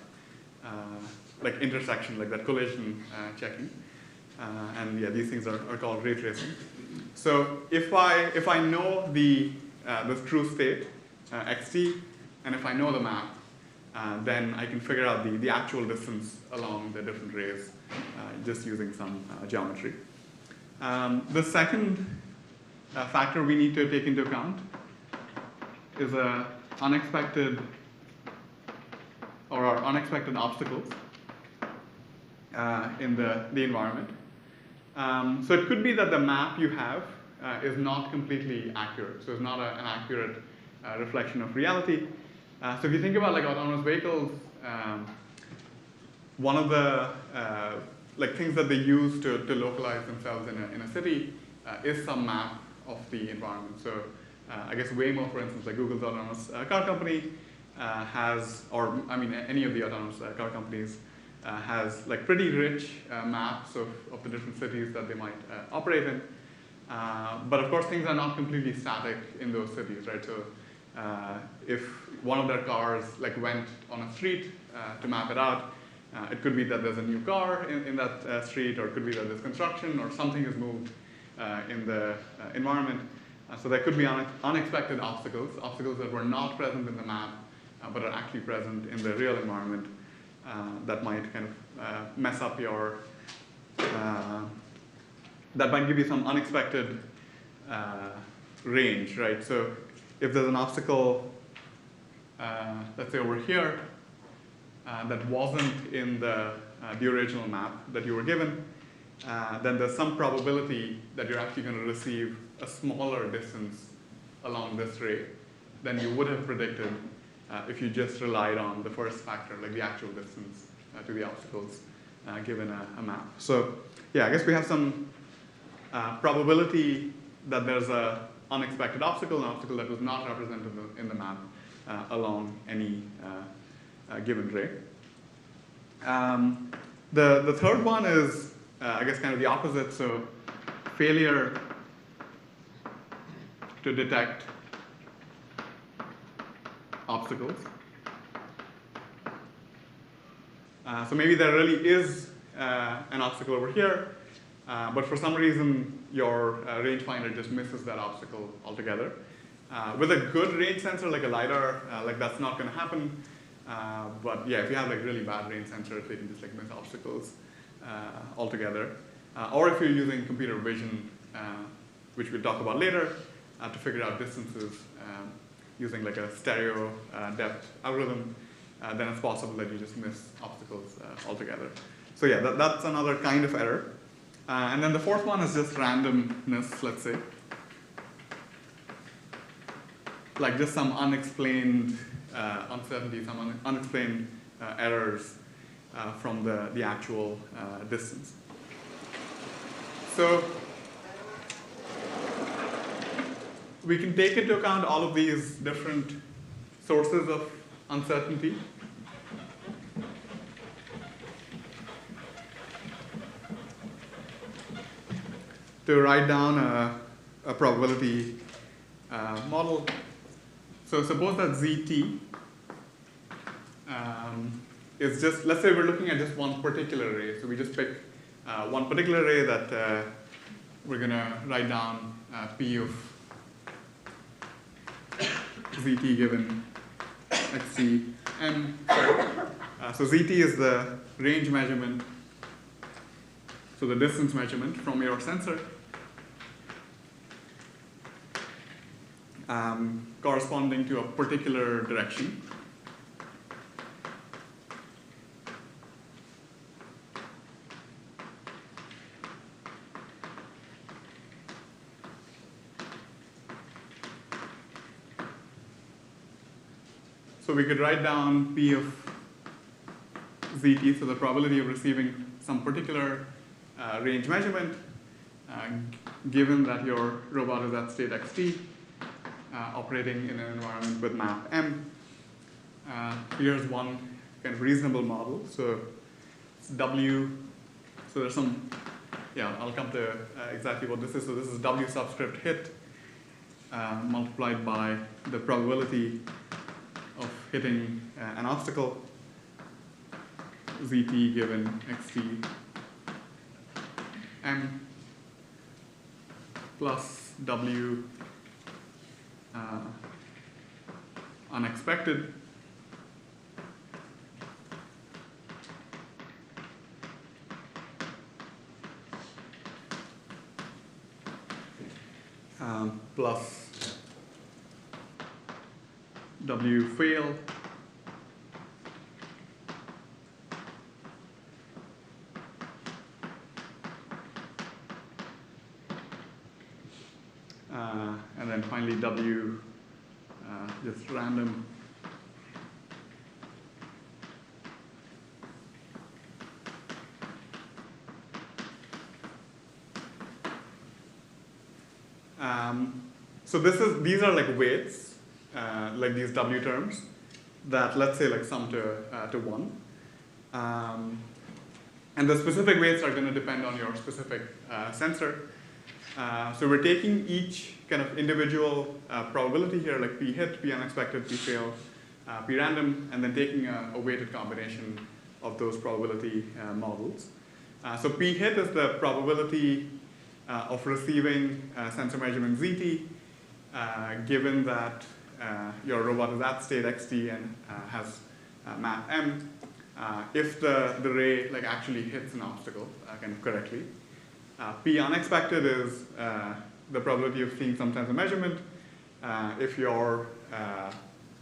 like intersection, like that collision checking. And yeah, these things are called ray tracing. So if I know the true state, xt, and if I know the map, then I can figure out the actual distance along the different rays just using some geometry. The second factor we need to take into account is unexpected obstacles in the environment. So it could be that the map you have is not completely accurate, so it's not an accurate reflection of reality. So if you think about like autonomous vehicles, one of the like things that they use to localize themselves in a city is some map of the environment. So I guess Waymo, for instance, like Google's autonomous car company has, or I mean any of the autonomous car companies has like pretty rich maps of the different cities that they might operate in. But of course, things are not completely static in those cities, right? So if one of their cars like went on a street to map it out, it could be that there's a new car in that street, or it could be that there's construction, or something has moved in the environment. So there could be unexpected obstacles that were not present in the map, but are actually present in the real environment that might kind of mess up your, that might give you some unexpected range, right? So if there's an obstacle, let's say over here, that wasn't in the original map that you were given, then there's some probability that you're actually going to receive a smaller distance along this ray than you would have predicted if you just relied on the first factor, like the actual distance to the obstacles given a map. So yeah, I guess we have some probability that there's an unexpected obstacle, an obstacle that was not represented in the map along any given ray. The third one is, I guess, kind of the opposite. So failure to detect obstacles. So maybe there really is an obstacle over here, but for some reason your rangefinder just misses that obstacle altogether. With a good range sensor like a LiDAR, like that's not going to happen. But yeah, if you have like really bad range sensors, they can just like miss obstacles altogether. Or if you're using computer vision, which we'll talk about later, to figure out distances using like a stereo depth algorithm, then it's possible that you just miss obstacles altogether. So yeah, that's another kind of error. And then the fourth one is just randomness, let's say. Like just some unexplained uncertainty, some unexplained errors from the actual distance. So we can take into account all of these different sources of uncertainty. To write down a probability model. So suppose that ZT is just, let's say we're looking at just one particular array. So we just pick one particular array that we're going to write down P of ZT given XC M. So ZT is the range measurement, so the distance measurement from your sensor, corresponding to a particular direction. So we could write down P of ZT, so the probability of receiving some particular range measurement, given that your robot is at state xt, operating in an environment with map M. Here's one kind of reasonable model. So it's W, so there's some, yeah, I'll come to exactly what this is. So this is W subscript hit. multiplied by the probability of hitting an obstacle, zt given xt m plus w unexpected plus w fail and then finally w just random so these are like weights, like these W terms that let's say like sum to 1. And the specific weights are going to depend on your specific sensor. So we're taking each kind of individual probability here, like P hit, P unexpected, P fail, P random, and then taking a weighted combination of those probability models. So P hit is the probability of receiving sensor measurement zt, given that your robot is at state xt and has map m, if the ray like actually hits an obstacle kind of correctly. P unexpected is the probability of seeing some sensor measurement if your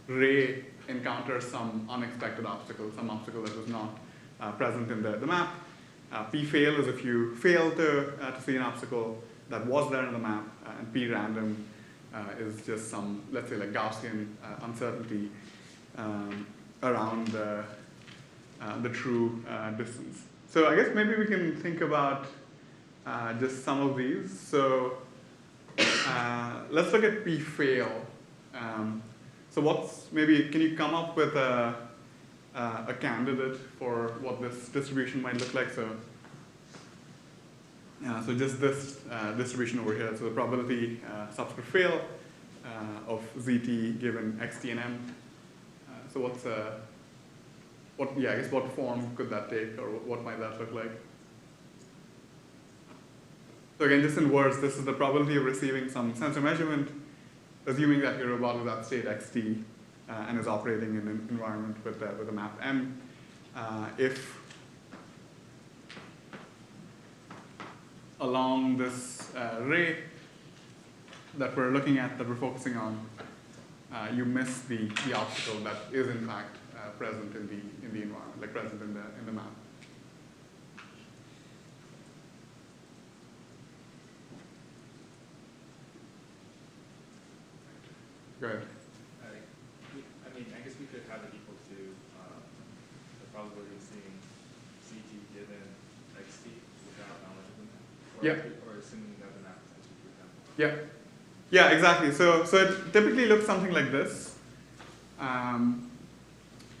ray encounters some unexpected obstacle, some obstacle that was not present in the map. P fail is if you fail to see an obstacle that was there in the map, and P random is just some, let's say, like Gaussian uncertainty around the true distance. So I guess maybe we can think about just some of these. So let's look at P fail. So maybe can you come up with a candidate for what this distribution might look like? So so just this distribution over here. So the probability subscript fail of zt given xt and m. So I guess what form could that take, or what might that look like? So again, just in words, this is the probability of receiving some sensor measurement, assuming that your robot is at state xt and is operating in an environment with a map m. If along this ray that we're looking at, that we're focusing on, you miss the obstacle that is in fact present in the environment, like present in the map. Go ahead. I mean, I guess we could have it equal to the probability of seeing CT given XT without knowledge of the map. Yeah. Or assuming that the map is actually, for example. Yeah. Yeah, exactly. So it typically looks something like this.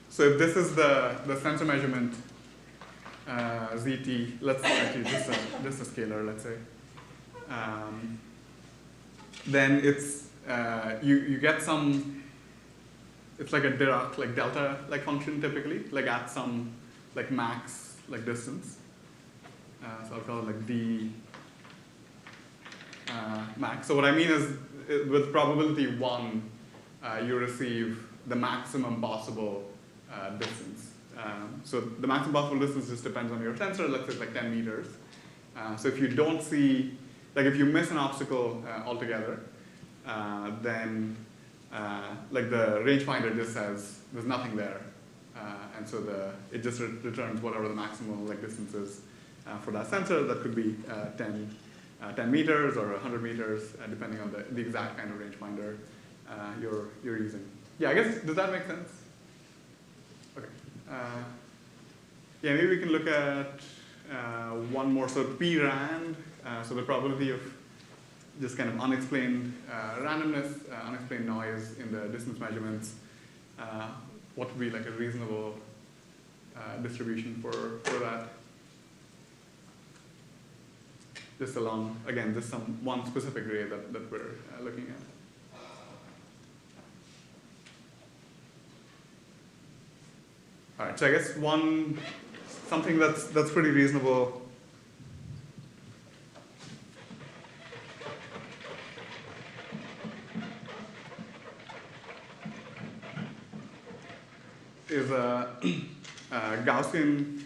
So if this is the sensor measurement ZT, let's actually just a scalar, let's say. Then it's you get some. It's like a Dirac like delta like function typically, like at some like max like distance. So I'll call it like d max. So what I mean is with probability 1, you receive the maximum possible distance. So the maximum possible distance just depends on your sensor. Let's say like 10 meters. So if you don't see, like if you miss an obstacle altogether, then like the rangefinder just says there's nothing there, and so it just returns whatever the maximal like distance is for that sensor. That could be 10 meters or 100 meters, depending on the exact kind of rangefinder you're using. Yeah, I guess, does that make sense? Okay. Yeah, maybe we can look at one more. So P rand, so the probability of just kind of unexplained randomness, unexplained noise in the distance measurements. What would be like a reasonable distribution for that? Just along, again, just one specific ray that we're looking at. All right, so I guess something that's pretty reasonable is a Gaussian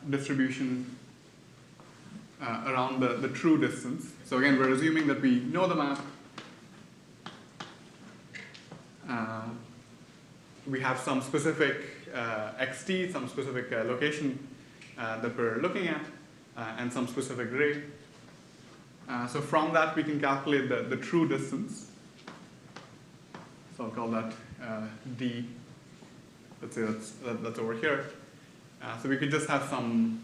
distribution around the true distance. So again, we're assuming that we know the map. We have some specific xt, some specific location that we're looking at, and some specific ray. So from that, we can calculate the true distance. So I'll call that d. Let's say that's over here. So we could just have some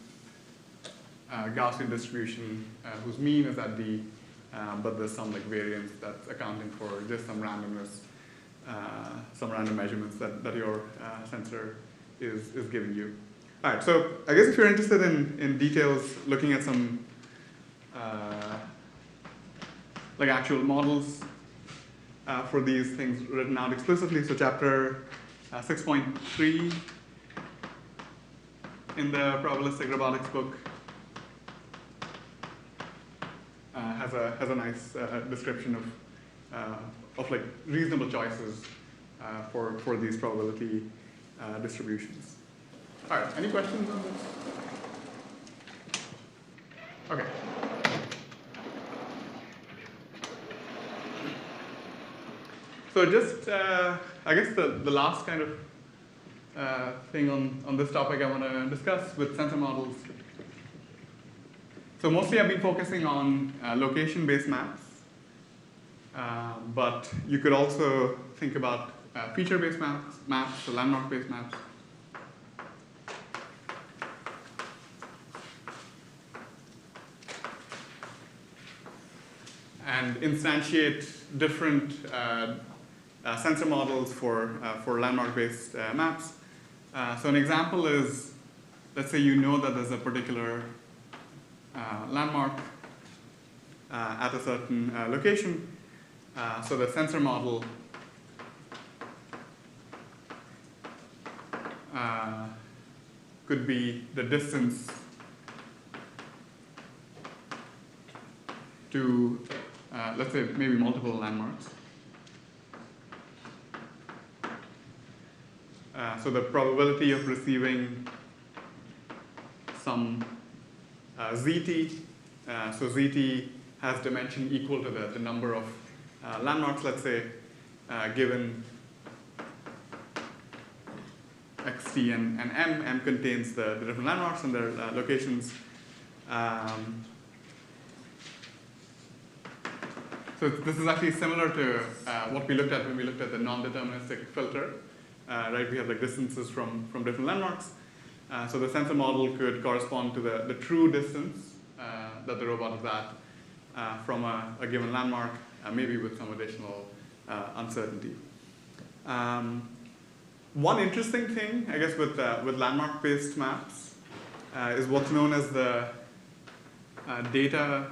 Gaussian distribution whose mean is at d, but there's some like variance that's accounting for just some randomness, some random measurements that your sensor is giving you. All right, so I guess if you're interested in details, looking at some like actual models for these things written out explicitly, so chapter 6.3 in the probabilistic robotics book has a nice description of like reasonable choices for these probability distributions. All right, any questions on this? Okay. So just, I guess the last kind of thing on this topic I want to discuss with sensor models. So mostly I've been focusing on location-based maps, but you could also think about feature-based maps, so landmark-based maps. And instantiate different sensor models for landmark-based maps. So an example is, let's say you know that there's a particular landmark at a certain location. So the sensor model could be the distance to, let's say, maybe multiple landmarks. So the probability of receiving some zt, so zt has dimension equal to the number of landmarks, let's say, given xt and m. M contains the different landmarks and their locations. So this is actually similar to what we looked at when we looked at the non-deterministic filter. Right, we have like distances from different landmarks. So the sensor model could correspond to the true distance that the robot is at from a given landmark, maybe with some additional uncertainty. One interesting thing, I guess, with landmark-based maps is what's known as the data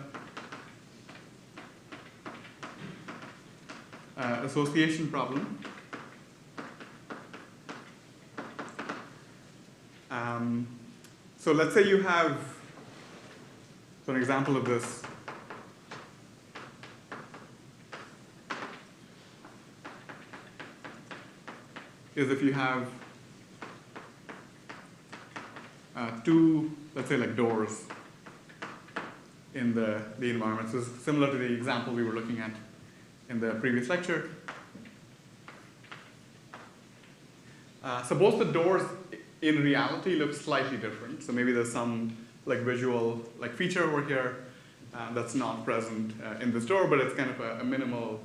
association problem. So let's say you have, so an example of this is if you have two, let's say like doors in the environment. So it's similar to the example we were looking at in the previous lecture. Suppose the doors in reality look slightly different. So maybe there's some like visual like feature over here that's not present in this door, but it's kind of a minimal.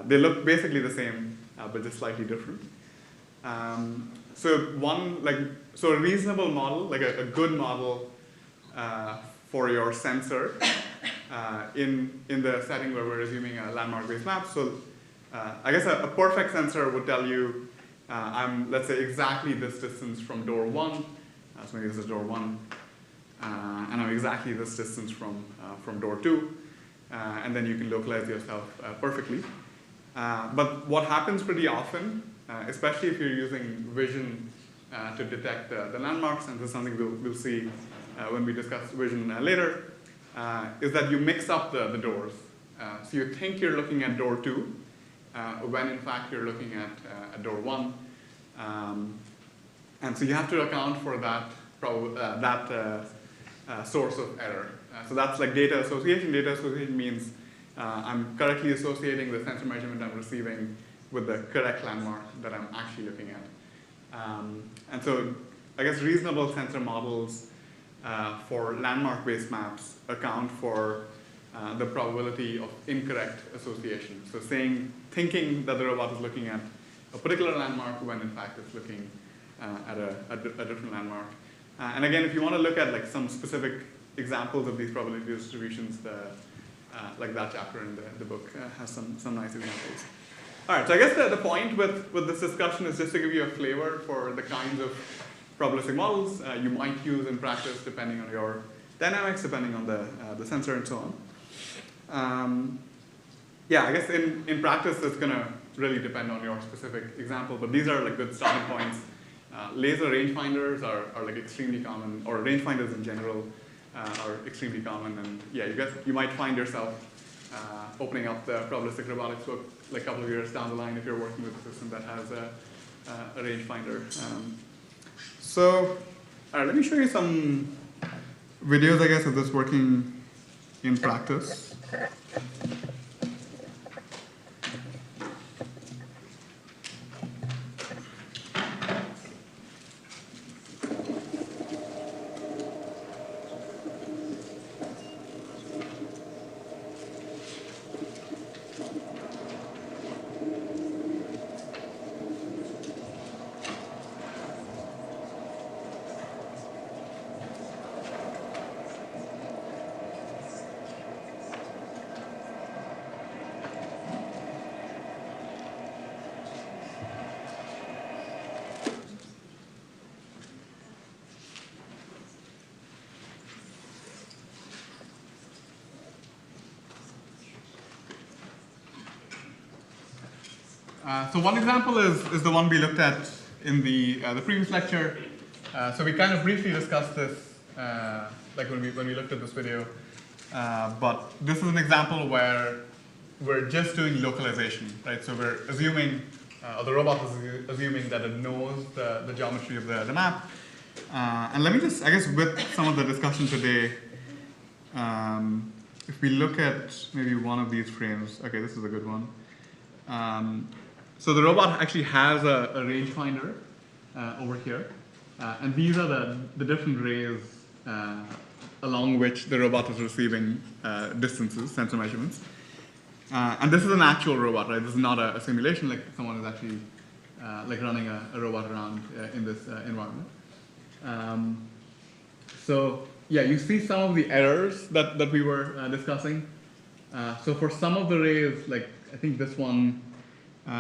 They look basically the same, but just slightly different. So a reasonable model, like a good model for your sensor in the setting where we're assuming a landmark-based map. So I guess a perfect sensor would tell you I'm, let's say, exactly this distance from door 1. So maybe this is door 1. And I'm exactly this distance from door 2. And then you can localize yourself perfectly. But what happens pretty often especially if you're using vision to detect the landmarks, and this is something we'll see when we discuss vision later, is that you mix up the doors. So you think you're looking at door 2, when in fact you're looking at door 1. And so you have to account for that, source of error. So that's like data association. Data association means I'm correctly associating the sensor measurement I'm receiving with the correct landmark that I'm actually looking at. And so I guess reasonable sensor models for landmark-based maps account for the probability of incorrect association. So thinking that the robot is looking at a particular landmark when in fact it's looking at a different landmark. And again, if you want to look at like some specific examples of these probability distributions, like that chapter in the book has some nice examples. All right, so I guess the point with this discussion is just to give you a flavor for the kinds of probabilistic models you might use in practice depending on your dynamics, depending on the sensor and so on. Yeah, I guess in practice it's going to really depend on your specific example, but these are like good starting points. Laser rangefinders are like extremely common, or rangefinders in general are extremely common, and yeah, you might find yourself opening up the probabilistic robotics book like a couple of years down the line if you're working with a system that has a rangefinder. So, all right, let me show you some videos, I guess, of this working in practice. So one example is the one we looked at in the previous lecture. So we kind of briefly discussed this like when we looked at this video. But this is an example where we're just doing localization, right? So we're assuming, or the robot is assuming that it knows the geometry of the map. And let me just, I guess with some of the discussion today, if we look at maybe one of these frames, okay, this is a good one. So the robot actually has a rangefinder over here. And these are the different rays along which the robot is receiving distances, sensor measurements. And this is an actual robot, right? This is not a simulation, like someone is actually like running a robot around in this environment. So yeah, you see some of the errors that we were discussing. So for some of the rays, like I think this one,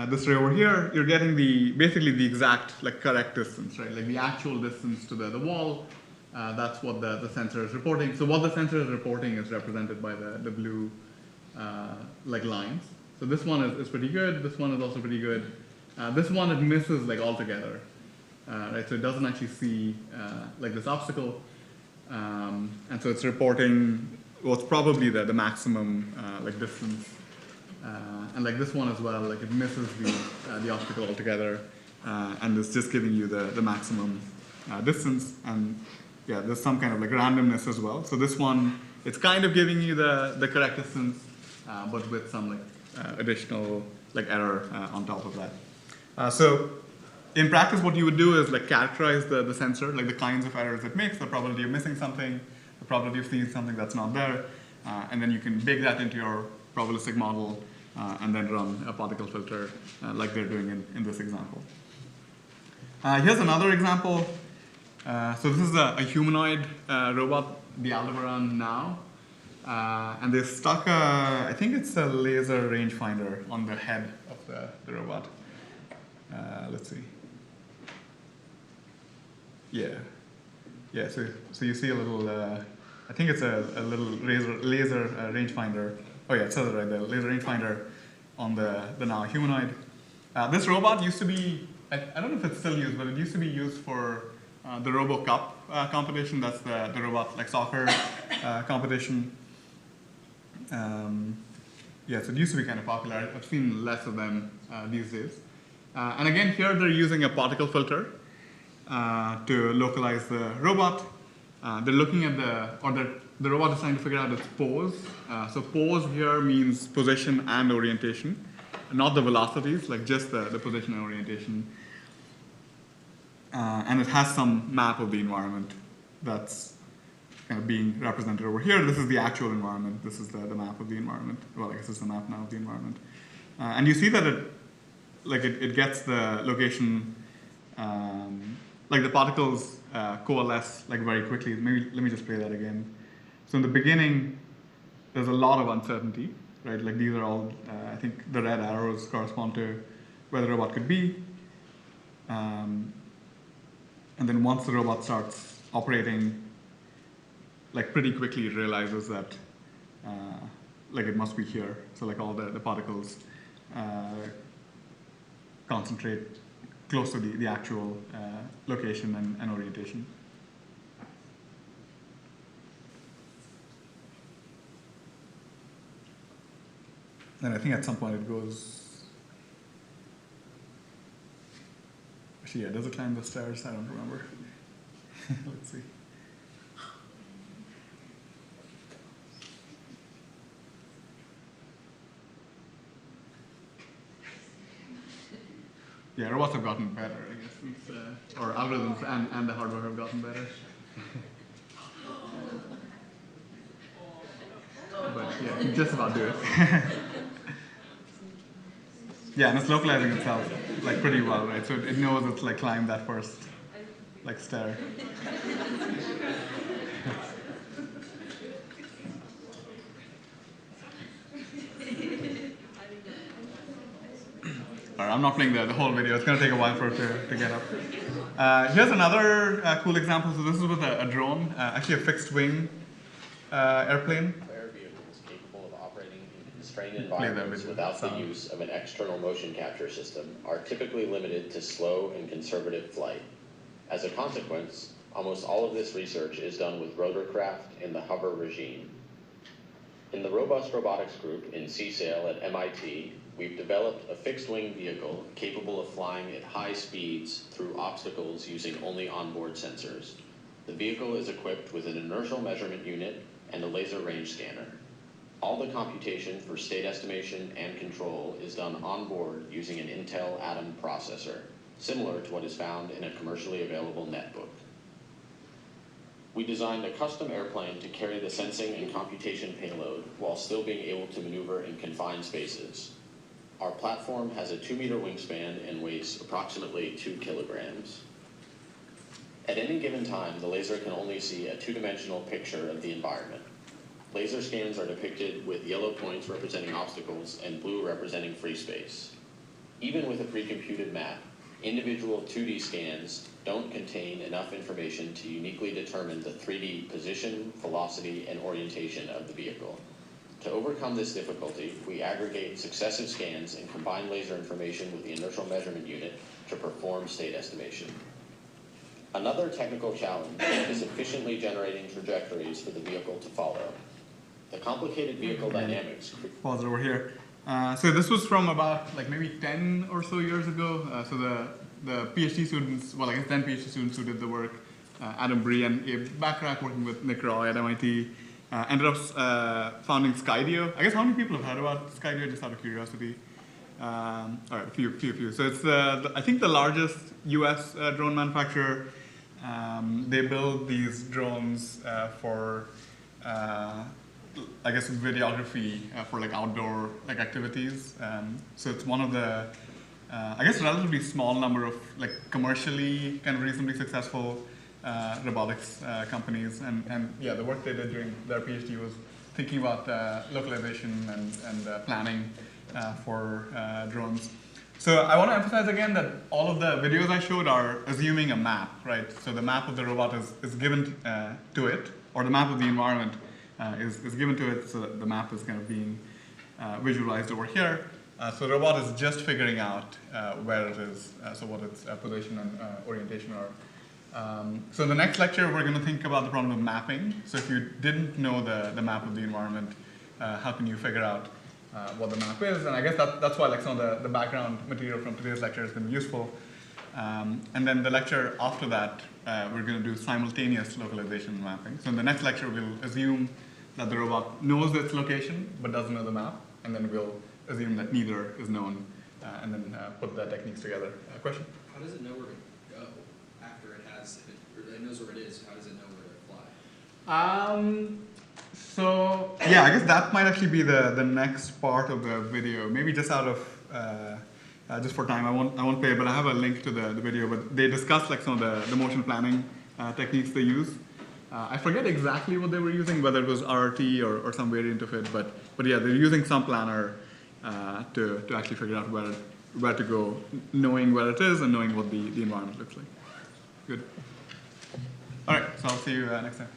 this ray over here, you're getting basically the exact like correct distance, right? Like the actual distance to the wall. That's what the sensor is reporting. So what the sensor is reporting is represented by the blue like lines. So this one is pretty good. This one is also pretty good. This one it misses like altogether, right? So it doesn't actually see like this obstacle, and so it's reporting what's probably the maximum like distance. And like this one as well, like it misses the obstacle altogether, and it's just giving you the maximum distance. And yeah, there's some kind of like randomness as well. So this one, it's kind of giving you the correct distance, but with some like additional like error on top of that. So in practice, what you would do is like characterize the sensor, like the kinds of errors it makes, the probability of missing something, the probability of seeing something that's not there, and then you can bake that into your probabilistic model and then run a particle filter like they're doing in this example. Here's another example. So this is a humanoid robot, the Aldebaran now. And they stuck I think it's a laser rangefinder on the head of the robot. Let's see. Yeah, so you see a little, I think it's a little laser rangefinder. Oh yeah, it says it right there, laser rangefinder on the now humanoid. This robot used to be, I don't know if it's still used, but it used to be used for the Robo Cup competition. That's the robot like soccer competition. Yes, it used to be kind of popular. I've seen less of them these days. And again, here they're using a particle filter to localize the robot. They're looking at the robot is trying to figure out its pose. So pose here means position and orientation, not the velocities, like just the position and orientation. And it has some map of the environment that's kind of being represented over here. This is the actual environment. This is the map of the environment. Well, I guess it's the map now of the environment. And you see that it gets the location, like the particles coalesce like very quickly. Maybe let me just play that again. So in the beginning, there's a lot of uncertainty, right? Like these are all, I think the red arrows correspond to where the robot could be. And then once the robot starts operating, like pretty quickly it realizes that like it must be here. So like all the particles concentrate close to the actual location and orientation. And I think at some point it goes, actually, yeah, does it climb the stairs? I don't remember. Let's see. Yeah, robots have gotten better, I guess, since, or algorithms and the hardware have gotten better. But yeah, you just about do it. Yeah, and it's localizing itself like pretty well, right? So it knows it's like climbed that first like stair. All right, I'm not playing the whole video. It's going to take a while for it to get up. Here's another cool example. So this is with a drone, actually a fixed wing airplane. Vehicles capable of operating in constrained environments without the use of an external motion capture system are typically limited to slow and conservative flight. As a consequence, almost all of this research is done with rotorcraft in the hover regime. In the Robust Robotics group in CSAIL at MIT, we've developed a fixed-wing vehicle capable of flying at high speeds through obstacles using only onboard sensors. The vehicle is equipped with an inertial measurement unit and a laser range scanner. All the computation for state estimation and control is done on board using an Intel Atom processor, similar to what is found in a commercially available netbook. We designed a custom airplane to carry the sensing and computation payload while still being able to maneuver in confined spaces. Our platform has a 2-meter wingspan and weighs approximately 2 kilograms. At any given time, the laser can only see a 2-dimensional picture of the environment. Laser scans are depicted with yellow points representing obstacles and blue representing free space. Even with a pre-computed map, individual 2D scans don't contain enough information to uniquely determine the 3D position, velocity, and orientation of the vehicle. To overcome this difficulty, we aggregate successive scans and combine laser information with the inertial measurement unit to perform state estimation. Another technical challenge is efficiently generating trajectories for the vehicle to follow. The complicated vehicle dynamics... Pause it over here. So this was from about like maybe 10 or so years ago. So the PhD students, well I guess 10 PhD students who did the work, Adam Bree and Abe Backrack working with Nick Roy at MIT, ended up founding Skydio. I guess how many people have heard about Skydio, just out of curiosity? All right, a few. So it's I think the largest US drone manufacturer. They build these drones for I guess videography for like outdoor like activities. So it's one of the I guess relatively small number of like commercially kind of reasonably successful robotics companies, and yeah, the work they did during their PhD was thinking about localization and planning for drones. So I want to emphasize again that all of the videos I showed are assuming a map, right? So the map of the robot is given to it, or the map of the environment is given to it, so the map is kind of being visualized over here. So the robot is just figuring out where it is, so what its position and orientation are. So in the next lecture, we're going to think about the problem of mapping. So if you didn't know the map of the environment, how can you figure out what the map is? And I guess that's why some of the background material from today's lecture has been useful. And then the lecture after that, we're going to do simultaneous localization mapping. So in the next lecture, we'll assume that the robot knows its location, but doesn't know the map. And then we'll assume that neither is known, and then put the techniques together. Question? How does it know where to go after it has, or it knows where it is, how does it know where to fly? So yeah, I guess that might actually be the next part of the video. Maybe just out of just for time, I won't pay, but I have a link to the video. But they discuss some of the motion planning techniques they use. I forget exactly what they were using, whether it was RRT or some variant of it. But yeah, they're using some planner to actually figure out where to go, knowing where it is and knowing what the environment looks like. Good. All right, so I'll see you next time.